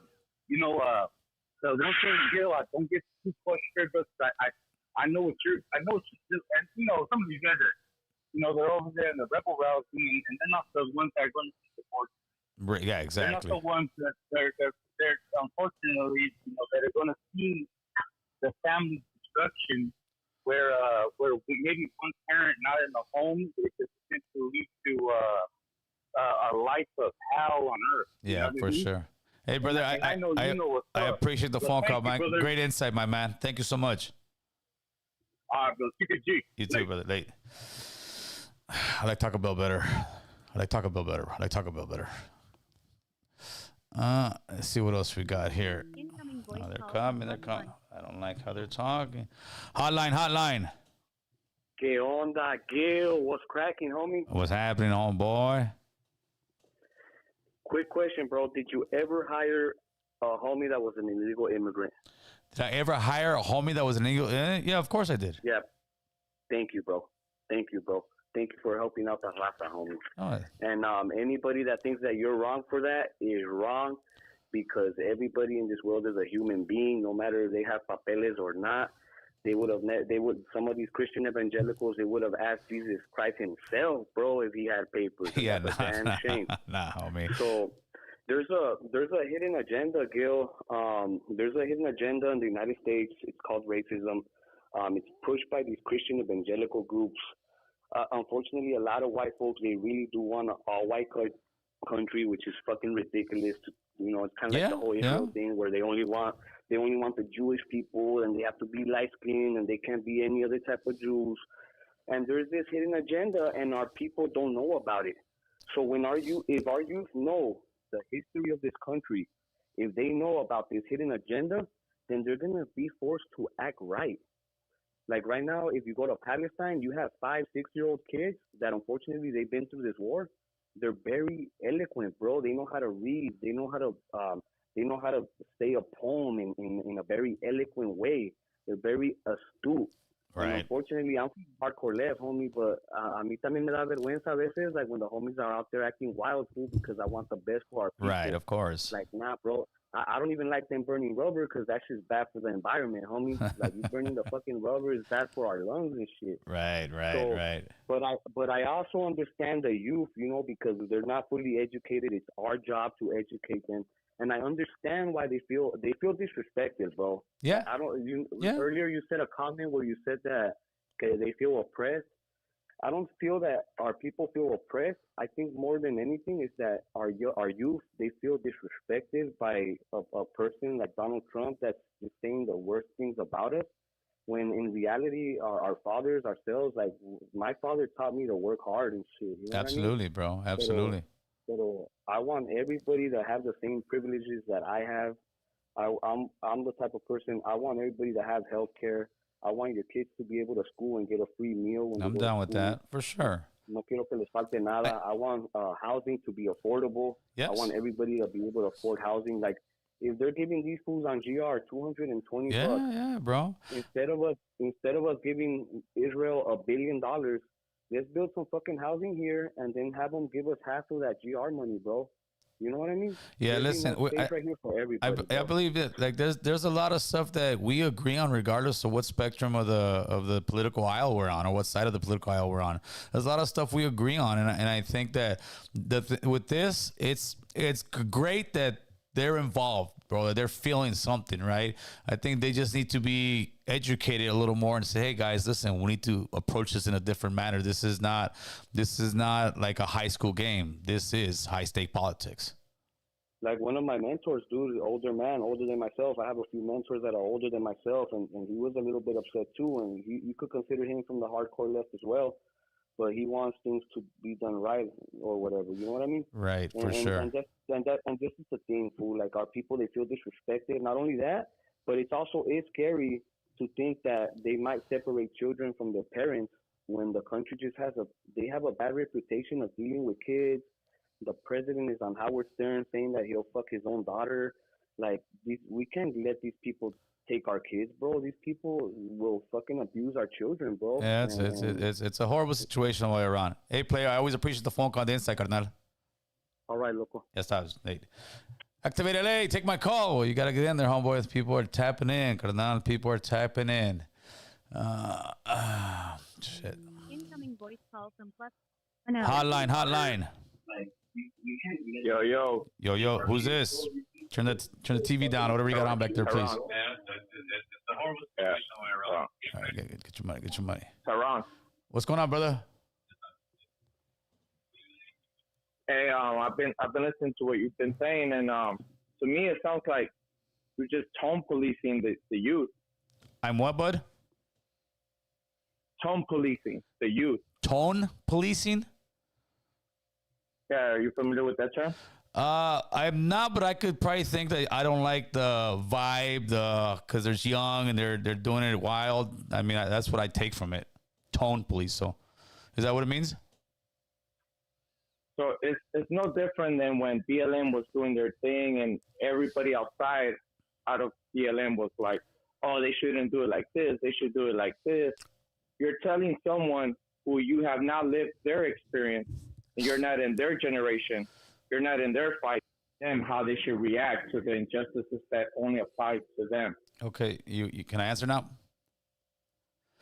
don't say, Gil, I don't get too frustrated, but I know what you're doing, and some of these guys are, they're over there in the rebel route, and they're not the ones that are going to support. Yeah, exactly. They're not the ones that they're unfortunately, that are going to see the family destruction. Where maybe one parent not in the home, it could potentially lead to a life of hell on earth. Yeah, for sure. Hey, brother, I appreciate the phone call, man. Brother. Great insight, my man. Thank you so much. Bro, keep it G. You too, brother. Late. I like Taco Bell better. Let's see what else we got here. Oh, they're coming. I don't like how they're talking. Hotline. ¿Qué onda, Gil? What's cracking, homie? What's happening, homeboy? Quick question, bro. Did you ever hire a homie that was an illegal immigrant? Did I ever hire a homie that was an illegal? Yeah, of course I did. Yeah. Thank you, bro. Thank you for helping out the raza, homie. Oh. And anybody that thinks that you're wrong for that is wrong, because everybody in this world is a human being, no matter if they have papeles or not. Some of these Christian evangelicals, they would have asked Jesus Christ himself, bro, if he had papers. Yeah, shame. Nah, homie. So there's a hidden agenda, Gil. There's a hidden agenda in the United States. It's called racism. It's pushed by these Christian evangelical groups. Unfortunately, a lot of white folks, they really do want an all-white country, which is fucking ridiculous. It's kind of like the whole Israel thing, where they only want the Jewish people, and they have to be light skinned, and they can't be any other type of Jews. And there's this hidden agenda, and our people don't know about it. So if our youth know the history of this country, if they know about this hidden agenda, then they're gonna be forced to act right. Like right now, if you go to Palestine, you have 5-6-year-old kids that unfortunately they've been through this war. They're very eloquent, bro. They know how to read. They know how to say a poem in a very eloquent way. They're very astute. Right. And unfortunately, I'm hardcore left, homie, but a mí también me da vergüenza a veces, like when the homies are out there acting wild, fool, because I want the best for our people. Right, of course. Like, nah, bro. I don't even like them burning rubber, because that's just bad for the environment, homie. Like, you burning the fucking rubber is bad for our lungs and shit. Right. But I also understand the youth, because they're not fully educated. It's our job to educate them. And I understand why they feel disrespected, bro. Yeah. Earlier you said a comment where you said that they feel oppressed. I don't feel that our people feel oppressed. I think more than anything is that our youth, they feel disrespected by a person like Donald Trump that's just saying the worst things about us. When in reality, our fathers, ourselves, like my father taught me to work hard and shit. Absolutely, bro. Absolutely. So I want everybody to have the same privileges that I have. I'm the type of person, I want everybody to have health care. I want your kids to be able to school and get a free meal. I'm down with that, for sure. No quiero que les falte nada. I want housing to be affordable. Yes. I want everybody to be able to afford housing. Like, if they're giving these fools on GR $220 bucks, Yeah, bro. instead of us giving Israel $1 billion, let's build some fucking housing here and then have them give us half of that GR money, bro. You know what I mean? Yeah, There'll be listen, enough space right here for everybody. I believe that like there's a lot of stuff that we agree on regardless of what spectrum of the political aisle we're on or what side of the political aisle we're on. There's a lot of stuff we agree on, and I think that with this, it's great that they're involved, bro. That they're feeling something, right? I think they just need to be educated a little more and say, hey guys, listen, we need to approach this in a different manner. This is not like a high school game. This is high stake politics. Like one of my mentors, dude, older man, older than myself. I have a few mentors that are older than myself, and he was a little bit upset too. And you could consider him from the hardcore left as well, but he wants things to be done right or whatever. You know what I mean? Right, for sure. And this is the thing, fool. Like our people, they feel disrespected. Not only that, but it's scary to think that they might separate children from their parents when the country just they have a bad reputation of dealing with kids. The president is on Howard Stern saying that he'll fuck his own daughter. Like, we can't let these people take our kids, bro. These people will fucking abuse our children, bro. Yeah, it's a horrible situation all the way around. Hey, player, I always appreciate the phone call, the insight, carnal. All right, loco. Ya sabes, Nate. Activate LA, take my call. You got to get in there, homeboys. People are tapping in, carnal. People are tapping in. Shit. Incoming voice call from plus. Hotline. Yo. Who's this? Turn the TV down. Whatever you got on back there, please. All right, get your money. Tehran. What's going on, brother? Hey, I've been listening to what you've been saying, and to me it sounds like you're just tone policing the youth. I'm what, bud? Tone policing the youth. Tone policing? Yeah, are you familiar with that term? I'm not, but I could probably think that I don't like the vibe, because they're young and they're doing it wild. I mean, that's what I take from it. Tone police. So, is that what it means? So it's no different than when BLM was doing their thing and everybody outside out of BLM was like, oh, they shouldn't do it like this. They should do it like this. You're telling someone who you have not lived their experience, and you're not in their generation, you're not in their fight, them how they should react to the injustices that only apply to them. Okay, you can I answer now?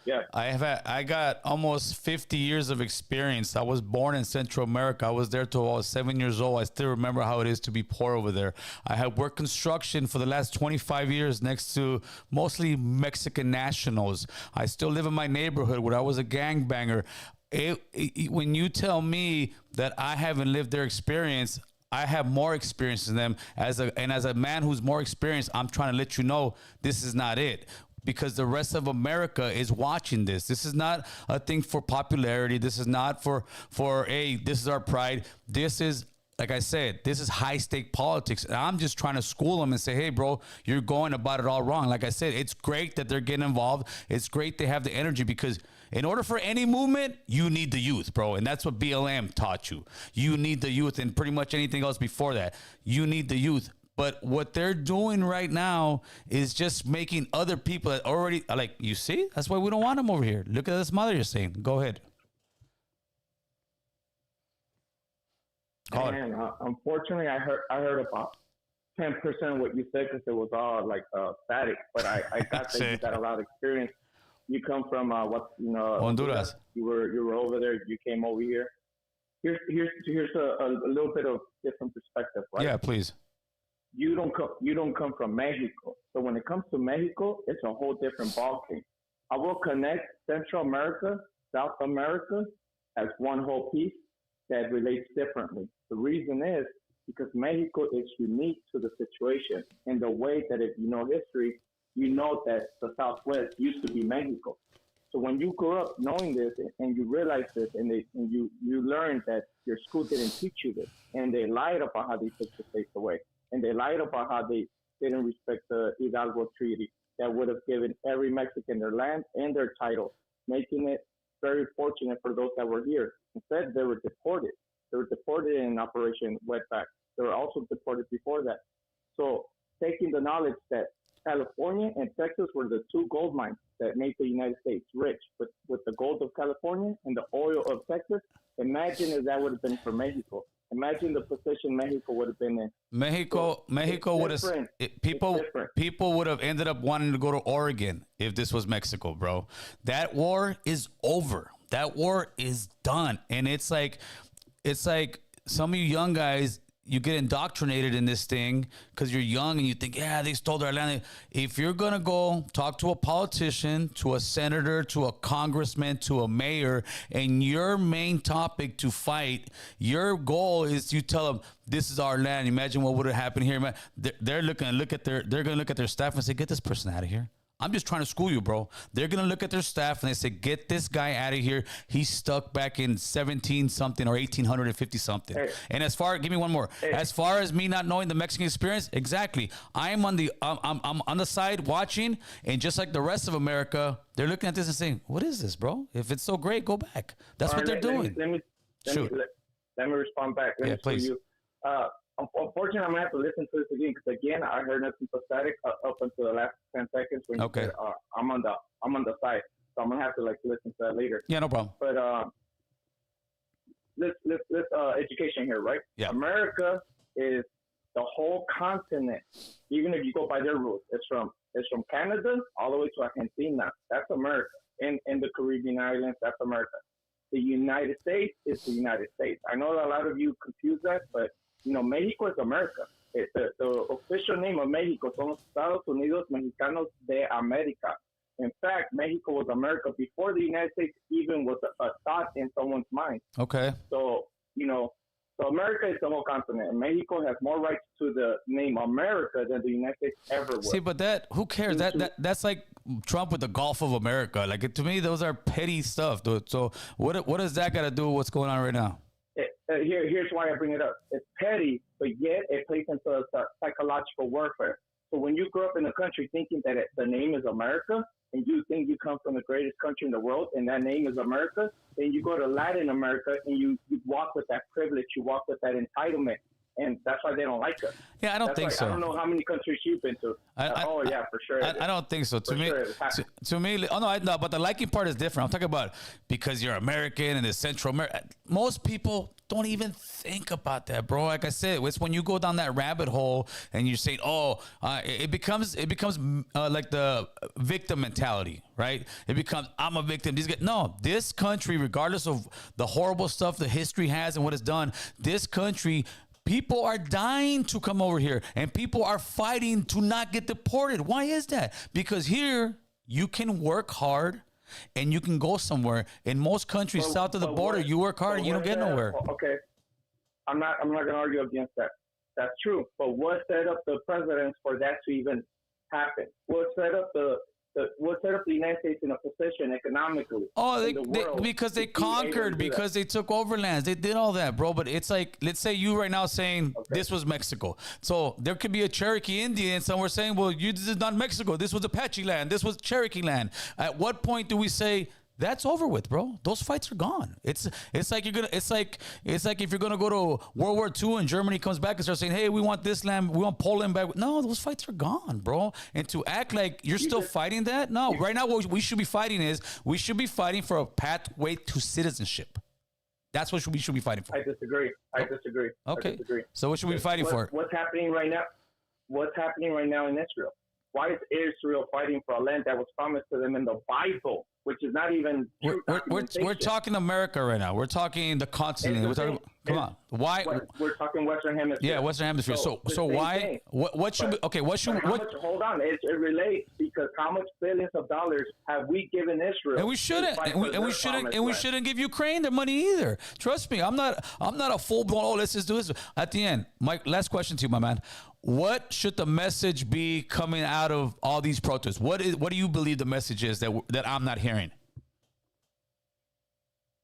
Yeah. I got almost 50 years of experience. I was born in Central America. I was there till I was 7 years old. I still remember how it is to be poor over there. I have worked construction for the last 25 years next to mostly Mexican nationals. I still live in my neighborhood where I was a gangbanger. When you tell me that I haven't lived their experience, I have more experience than them. As a man who's more experienced, I'm trying to let you know this is not it. Because the rest of America is watching this. This is not a thing for popularity. This is not for hey, this is our pride. This is, like I said, this is high stake politics. And I'm just trying to school them and say, hey, bro, you're going about it all wrong. Like I said, it's great that they're getting involved. It's great they have the energy because in order for any movement, you need the youth, bro. And that's what BLM taught you. You need the youth and pretty much anything else before that. You need the youth. But what they're doing right now is just making other people that already, like, you see? That's why we don't want them over here. Look at this mother you're saying. Go ahead. And unfortunately, I heard about 10% of what you said because it was all like static. But I got that you got a lot of experience. You come from Honduras. You were over there. You came over here. Here's a little bit of different perspective, right? Yeah, please. You don't come from Mexico. So when it comes to Mexico, it's a whole different ballgame. I will connect Central America, South America as one whole piece that relates differently. The reason is because Mexico is unique to the situation in the way that if you know history, you know that the Southwest used to be Mexico. So when you grow up knowing this and you realize this and you learn that your school didn't teach you this and they lied about how they took the states away. And they lied about how they didn't respect the Hidalgo Treaty that would have given every Mexican their land and their title, making it very fortunate for those that were here. Instead, they were deported. They were deported in Operation Wetback. They were also deported before that. So taking the knowledge that California and Texas were the two gold mines that made the United States rich with the gold of California and the oil of Texas. Imagine if that would have been for Mexico. Imagine the position Mexico would have been in. Mexico would have people would have ended up wanting to go to Oregon if this was Mexico, bro. That war is over. That war is done, and it's like some of you young guys, you get indoctrinated in this thing because you're young and you think, yeah, they stole their land. If you're going to go talk to a politician, to a senator, to a congressman, to a mayor, and your main topic to fight, your goal is you tell them, this is our land. Imagine what would have happened here. Man, they're going to look at their staff and say, get this person out of here. I'm just trying to school you, bro. They're going to look at their staff and they say, get this guy out of here. He's stuck back in 17 something or 1850 something. Hey. And give me one more. Hey. As far as me not knowing the Mexican experience, exactly. I'm on the side watching, and just like the rest of America, they're looking at this and saying, what is this, bro? If it's so great, go back. That's what they're doing. Let me respond back. Please. Unfortunately, I'm going to have to listen to this again because, again, I heard nothing pathetic up until the last 10 seconds when you said, I'm on the side. So I'm going to have to, listen to that later. Yeah, no problem. But this education here, right? Yeah. America is the whole continent, even if you go by their rules. It's from Canada all the way to Argentina. That's America. In the Caribbean islands, that's America. The United States is the United States. I know that a lot of you confuse that, but Mexico is America. The official name of Mexico son los Estados Unidos Mexicanos de América. In fact, Mexico was America before the United States even was a thought in someone's mind. Okay. So America is the whole continent, and Mexico has more rights to the name America than the United States ever would. See, but who cares? That's like Trump with the Gulf of America. Like, to me, those are petty stuff. Dude. So what does that got to do with what's going on right now? Here's why I bring it up. It's petty, but yet it plays into psychological warfare. So when you grow up in a country thinking that the name is America, and you think you come from the greatest country in the world, and that name is America, then you go to Latin America and you walk with that privilege, you walk with that entitlement. And that's why they don't like us. Yeah, I don't think so. I don't know how many countries you've been to. Yeah, for sure. I don't think so. To me, but the liking part is different. I'm talking about because you're American and it's Central America. Most people don't even think about that, bro. Like I said, it's when you go down that rabbit hole and you're saying, it becomes like the victim mentality, right? It becomes, I'm a victim. This country, regardless of the horrible stuff the history has and what it's done, this country, people are dying to come over here, and people are fighting to not get deported. Why is that? Because here you can work hard and you can go somewhere. In most countries south of the border, you work hard and you don't get nowhere. Okay, I'm not going to argue against that. That's true. But what set up the presidents for that to even happen? What set up the United States in a position economically? Because they conquered, because they took over lands. They did all that, bro. But it's like, let's say you right now saying this was Mexico. So there could be a Cherokee Indian somewhere saying, well, this is not Mexico. This was Apache land. This was Cherokee land. At what point do we say, that's over with, bro? Those fights are gone. It's like if you're gonna go to World War II and Germany comes back and starts saying, "Hey, we want this land, we want Poland back." No, those fights are gone, bro. And to act like you're still fighting that, no. Right now, what we should be fighting for a pathway to citizenship. That's what we should be fighting for. I disagree. Okay. So what should we be fighting for? What's happening right now? What's happening right now in Israel? Why is Israel fighting for a land that was promised to them in the Bible, which is not even true? We're talking America right now. We're talking the continent. We're talking, come on. Why? We're talking Western Hemisphere. Yeah, Western Hemisphere. So why? What should? Hold on. It relates because how much billions of dollars have we given Israel? And we shouldn't. And we shouldn't give Ukraine their money either. Trust me. I'm not a full blown. Oh, let's just do this. At the end, Mike. Last question to you, my man. What should the message be coming out of all these protests? What do you believe the message is that I'm not hearing?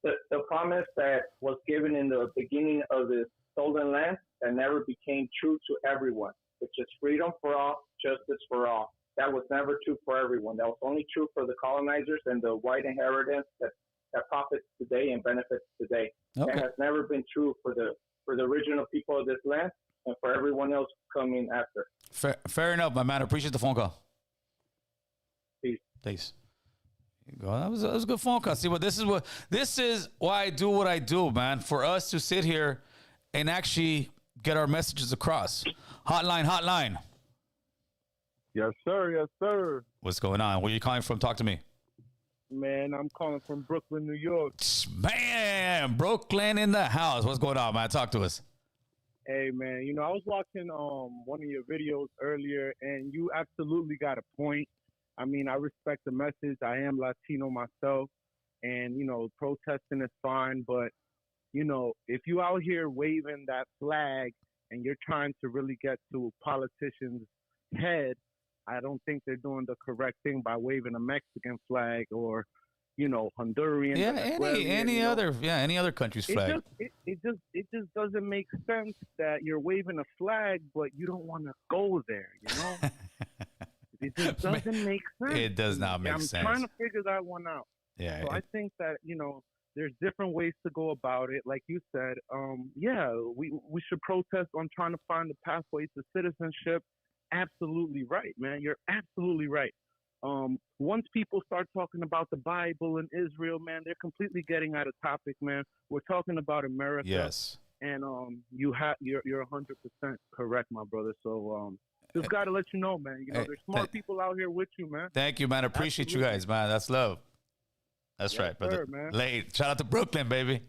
The promise that was given in the beginning of the stolen land that never became true to everyone, which is freedom for all, justice for all. That was never true for everyone. That was only true for the colonizers and the white inheritance that that profits today and benefits today. Okay. It has never been true for the original people of this land and for everyone else coming after. Fair enough, my man. I appreciate the phone call. Peace. Thanks. That was a good phone call. See, this is why I do what I do, man. For us to sit here and actually get our messages across. Hotline. Yes, sir. Yes, sir. What's going on? Where are you calling from? Talk to me. Man, I'm calling from Brooklyn, New York. Man, Brooklyn in the house. What's going on, man? Talk to us. Hey, man, I was watching one of your videos earlier, and you absolutely got a point. I mean, I respect the message. I am Latino myself, and, protesting is fine. But, if you out here waving that flag and you're trying to really get to politicians' head, I don't think they're doing the correct thing by waving a Mexican flag or, Honduran. Yeah, any other country's flag. It just doesn't make sense that you're waving a flag, but you don't want to go there. It just doesn't make sense. It does not make sense. I'm trying to figure that one out. Yeah. So I think that there's different ways to go about it. Like you said, we should protest on trying to find the pathway to citizenship. Absolutely right, man. You're absolutely right. Once people start talking about the Bible and Israel, man, they're completely getting out of topic, man. We're talking about America. Yes. And you're 100% correct, my brother. So just got to let you know, man. There's smart people out here with you, man. Thank you, man. I appreciate you guys, man. That's love. That's yes, right, brother. Sir, man. Late. Shout out to Brooklyn, baby.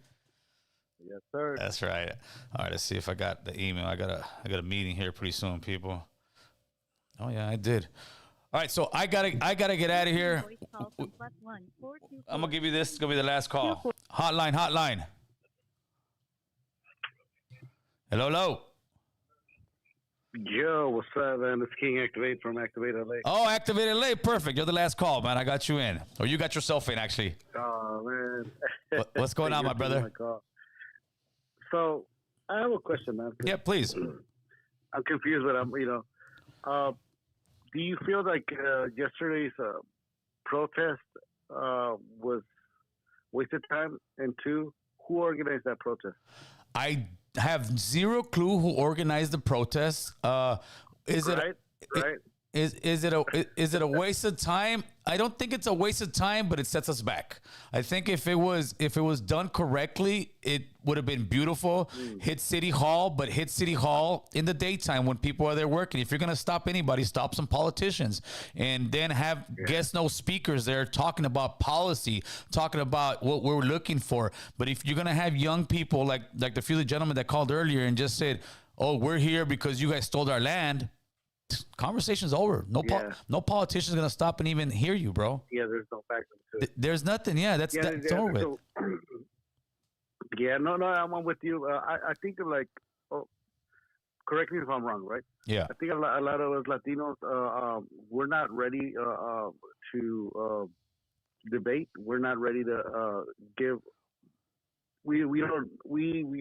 Yes, sir. That's right. All right, let's see if I got the email. I got a meeting here pretty soon, people. Oh yeah, I did. All right, so I gotta get out of here. I'm gonna give you this. It's gonna be the last call. Hotline. Hello. Yo, what's up, man? It's King Activate from Activate LA. Oh, Activate LA, perfect. You're the last call, man. I got you in, or you got yourself in, actually. Oh man. What's going on, my brother? So I have a question, man. Yeah, please. I'm confused, but do you feel like yesterday's protest was wasted time? And two, who organized that protest? I have zero clue who organized the protest. Is it a waste of time? I don't think it's a waste of time, but it sets us back. I think if it was done correctly, it would have been beautiful. Hit City Hall, but hit City Hall in the daytime when people are there working. If you're gonna stop anybody, stop some politicians, and then have guest no speakers there talking about policy, talking about what we're looking for. But if you're gonna have young people like the few gentlemen that called earlier and just said, "Oh, we're here because you guys stole our land," conversation's over. No politician's gonna stop and even hear you, bro. Yeah, there's no back to it. There's nothing. Yeah, that's over with. So, no, I'm with you. I think correct me if I'm wrong, right? Yeah. I think a lot of us Latinos, we're not ready to debate. We're not ready to give. We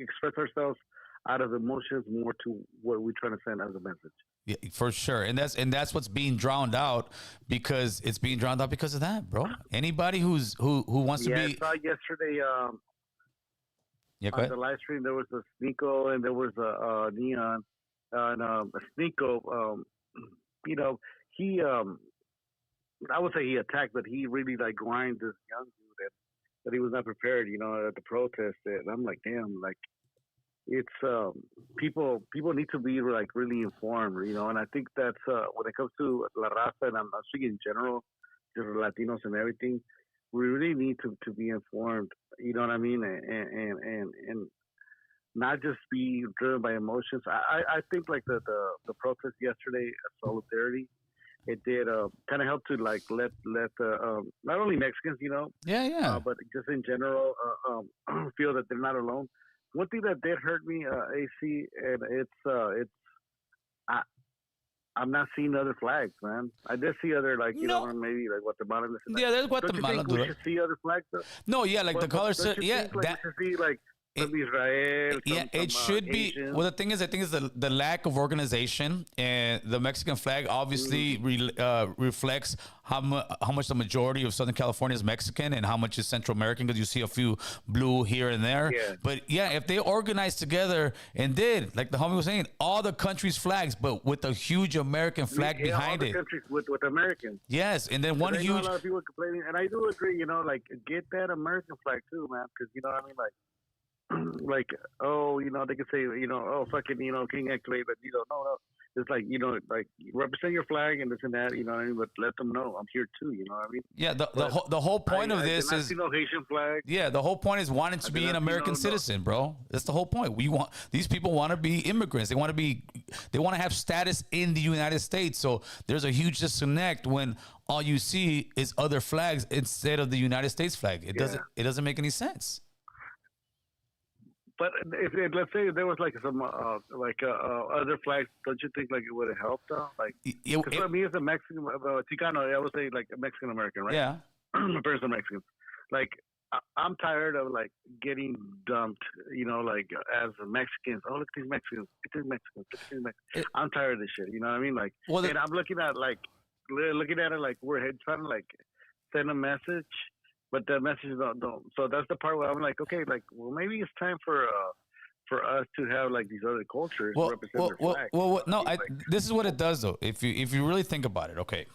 express ourselves out of emotions more to what we're trying to send as a message. Yeah, for sure, and that's what's being drowned out because it's being drowned out because of that, bro. Anybody who wants to be. I saw yesterday. Go on ahead. the live stream, there was a Sneeko and there was a Neon, and a Sneeko. He I would say he attacked, but he really grind this young dude that he was not prepared. At the protest, and I'm like, damn, it's people need to be really informed, and I think that's when it comes to La Raza, and I'm speaking in general, just Latinos and everything, we really need to be informed, you know what I mean, and not just be driven by emotions. I think the protest yesterday, Solidarity, it did kind of help to let the not only Mexicans, but just in general feel that they're not alone. One thing that did hurt me, AC, and it's I'm not seeing other flags, man. I did see other maybe Guatemalan. Yeah, there's Guatemalan. Don't you think we should see other flags? Though? No, yeah, the color. We should see from Israel. Yeah, it should be. Asians. Well, the thing is, I think it's the lack of organization, and the Mexican flag obviously reflects how much the majority of Southern California is Mexican and how much is Central American, because you see a few blue here and there. Yeah. But yeah, if they organized together and did, like the homie was saying, all the countries' flags, but with a huge American flag behind all it. the countries with Americans. Yes, and then one I know huge. a lot of people complaining, and I do agree. Like get that American flag too, man, because what I mean, like, oh, they could say, oh, fucking, King X-Ray, but no. It's like, like represent your flag and this and that, what I mean? But let them know I'm here too, what I mean? Yeah, the whole point of this is Haitian flag. Yeah, the whole point is wanting to be an American citizen, bro. That's the whole point. These people want to be immigrants. They want to have status in the United States. So there's a huge disconnect when all you see is other flags instead of the United States flag. It doesn't make any sense. But if let's say there was like some other flags, don't you think like it would have helped though? Like, because for me as a Mexican, Chicano, I would say like a Mexican American, right? Yeah. My parents are Mexican. Like, I'm tired of like getting dumped, like as Mexicans. Oh, look at these Mexicans. Look at these Mexicans. Look at these Mexicans. I'm tired of this shit. You know what I mean? Like, and I'm looking at it like we're trying to like send a message. But the messages don't. So that's the part where I'm like, okay, like, well, maybe it's time for us to have like these other cultures represent their flag. No, this is what it does though. If you really think about it, okay.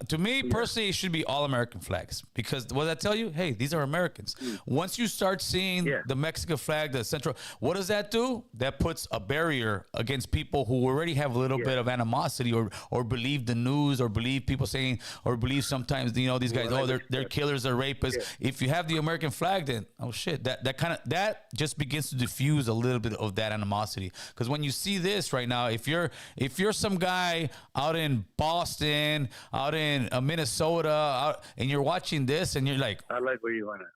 To me personally, it should be all American flags, because what I tell you, hey, these are Americans. Once you start seeing the Mexican flag, the Central, what does that do? That puts a barrier against people who already have a little bit of animosity or believe the news, or believe people saying, or believe sometimes these guys, they're killers or rapists. If you have the American flag, then oh shit, that just begins to diffuse a little bit of that animosity. Because when you see this right now, if you're some guy out in Boston, out in Minnesota, and you're watching this, and you're like, I like where you want it.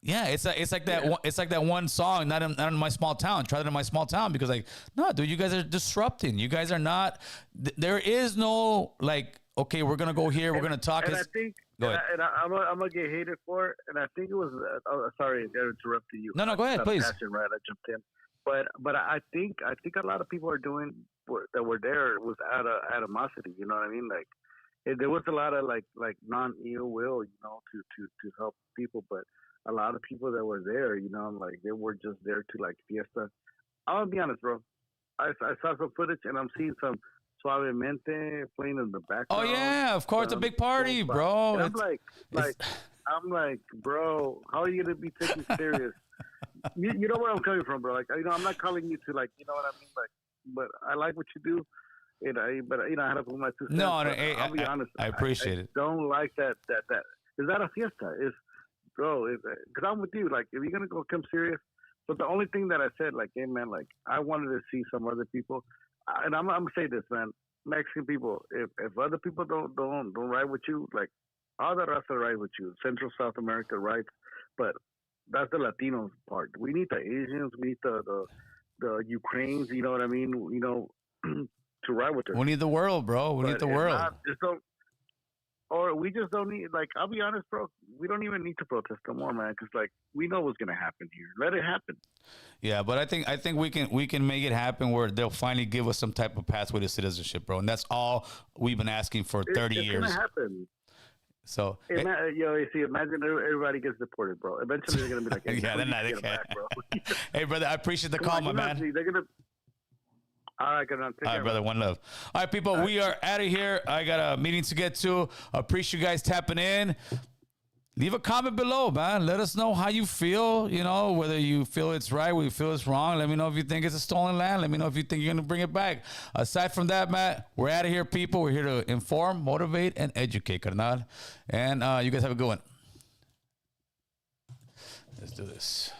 Yeah, it's like that. It's like that one song, not in my small town. Try that in my small town, because like, no, dude, you guys are disrupting. You guys are not. There is no like, okay, we're gonna go here. We're gonna talk. And I think, I'm gonna get hated for it. And I think it was. Sorry, I interrupted you. No, go ahead, please. Right, I jumped in. But I think a lot of people are doing that were there was out of animosity. You know what I mean? Like, there was a lot of like non-ill will, to help people, but a lot of people that were there, like they were just there to like fiesta. I'll be honest, bro. I saw some footage and I'm seeing some Suavemente playing in the background. Oh yeah, of course, a big party, bro. And I'm like, bro, how are you gonna be taken serious? you know where I'm coming from, bro. Like, I'm not calling you to like, you know what I mean? Like, but I like what you do. I had to put my 2 cents. No, I'll be honest. I appreciate it. Don't like that. Is that a fiesta? Because I'm with you. Like, if you're gonna go come serious, but the only thing that I said, like, hey man, like, I wanted to see some other people, and I'm gonna say this, man. Mexican people, if other people don't ride with you, like, all the rest will ride with you. Central South America rides, but that's the Latinos part. We need the Asians. We need the Ukrainians. You know what I mean? To ride with us. We need the world, bro. We need the world. We just don't need, like, I'll be honest, bro, we don't even need to protest no more, man, because like we know what's gonna happen here. Let it happen. Yeah, but I think we can make it happen where they'll finally give us some type of pathway to citizenship, bro, and that's all we've been asking for 30 years. It's gonna happen. So imagine everybody gets deported, bro. Eventually they're gonna be like, hey, yeah, then they can. Hey, brother, I appreciate the call, my man. They're gonna. All right, good. All right, brother. One love. All right, people. We are out of here. I got a meeting to get to. Appreciate you guys tapping in. Leave a comment below, man. Let us know how you feel. Whether you feel it's right, whether you feel it's wrong. Let me know if you think it's a stolen land. Let me know if you think you're going to bring it back. Aside from that, Matt, we're out of here, people. We're here to inform, motivate, and educate, carnal. And you guys have a good one. Let's do this.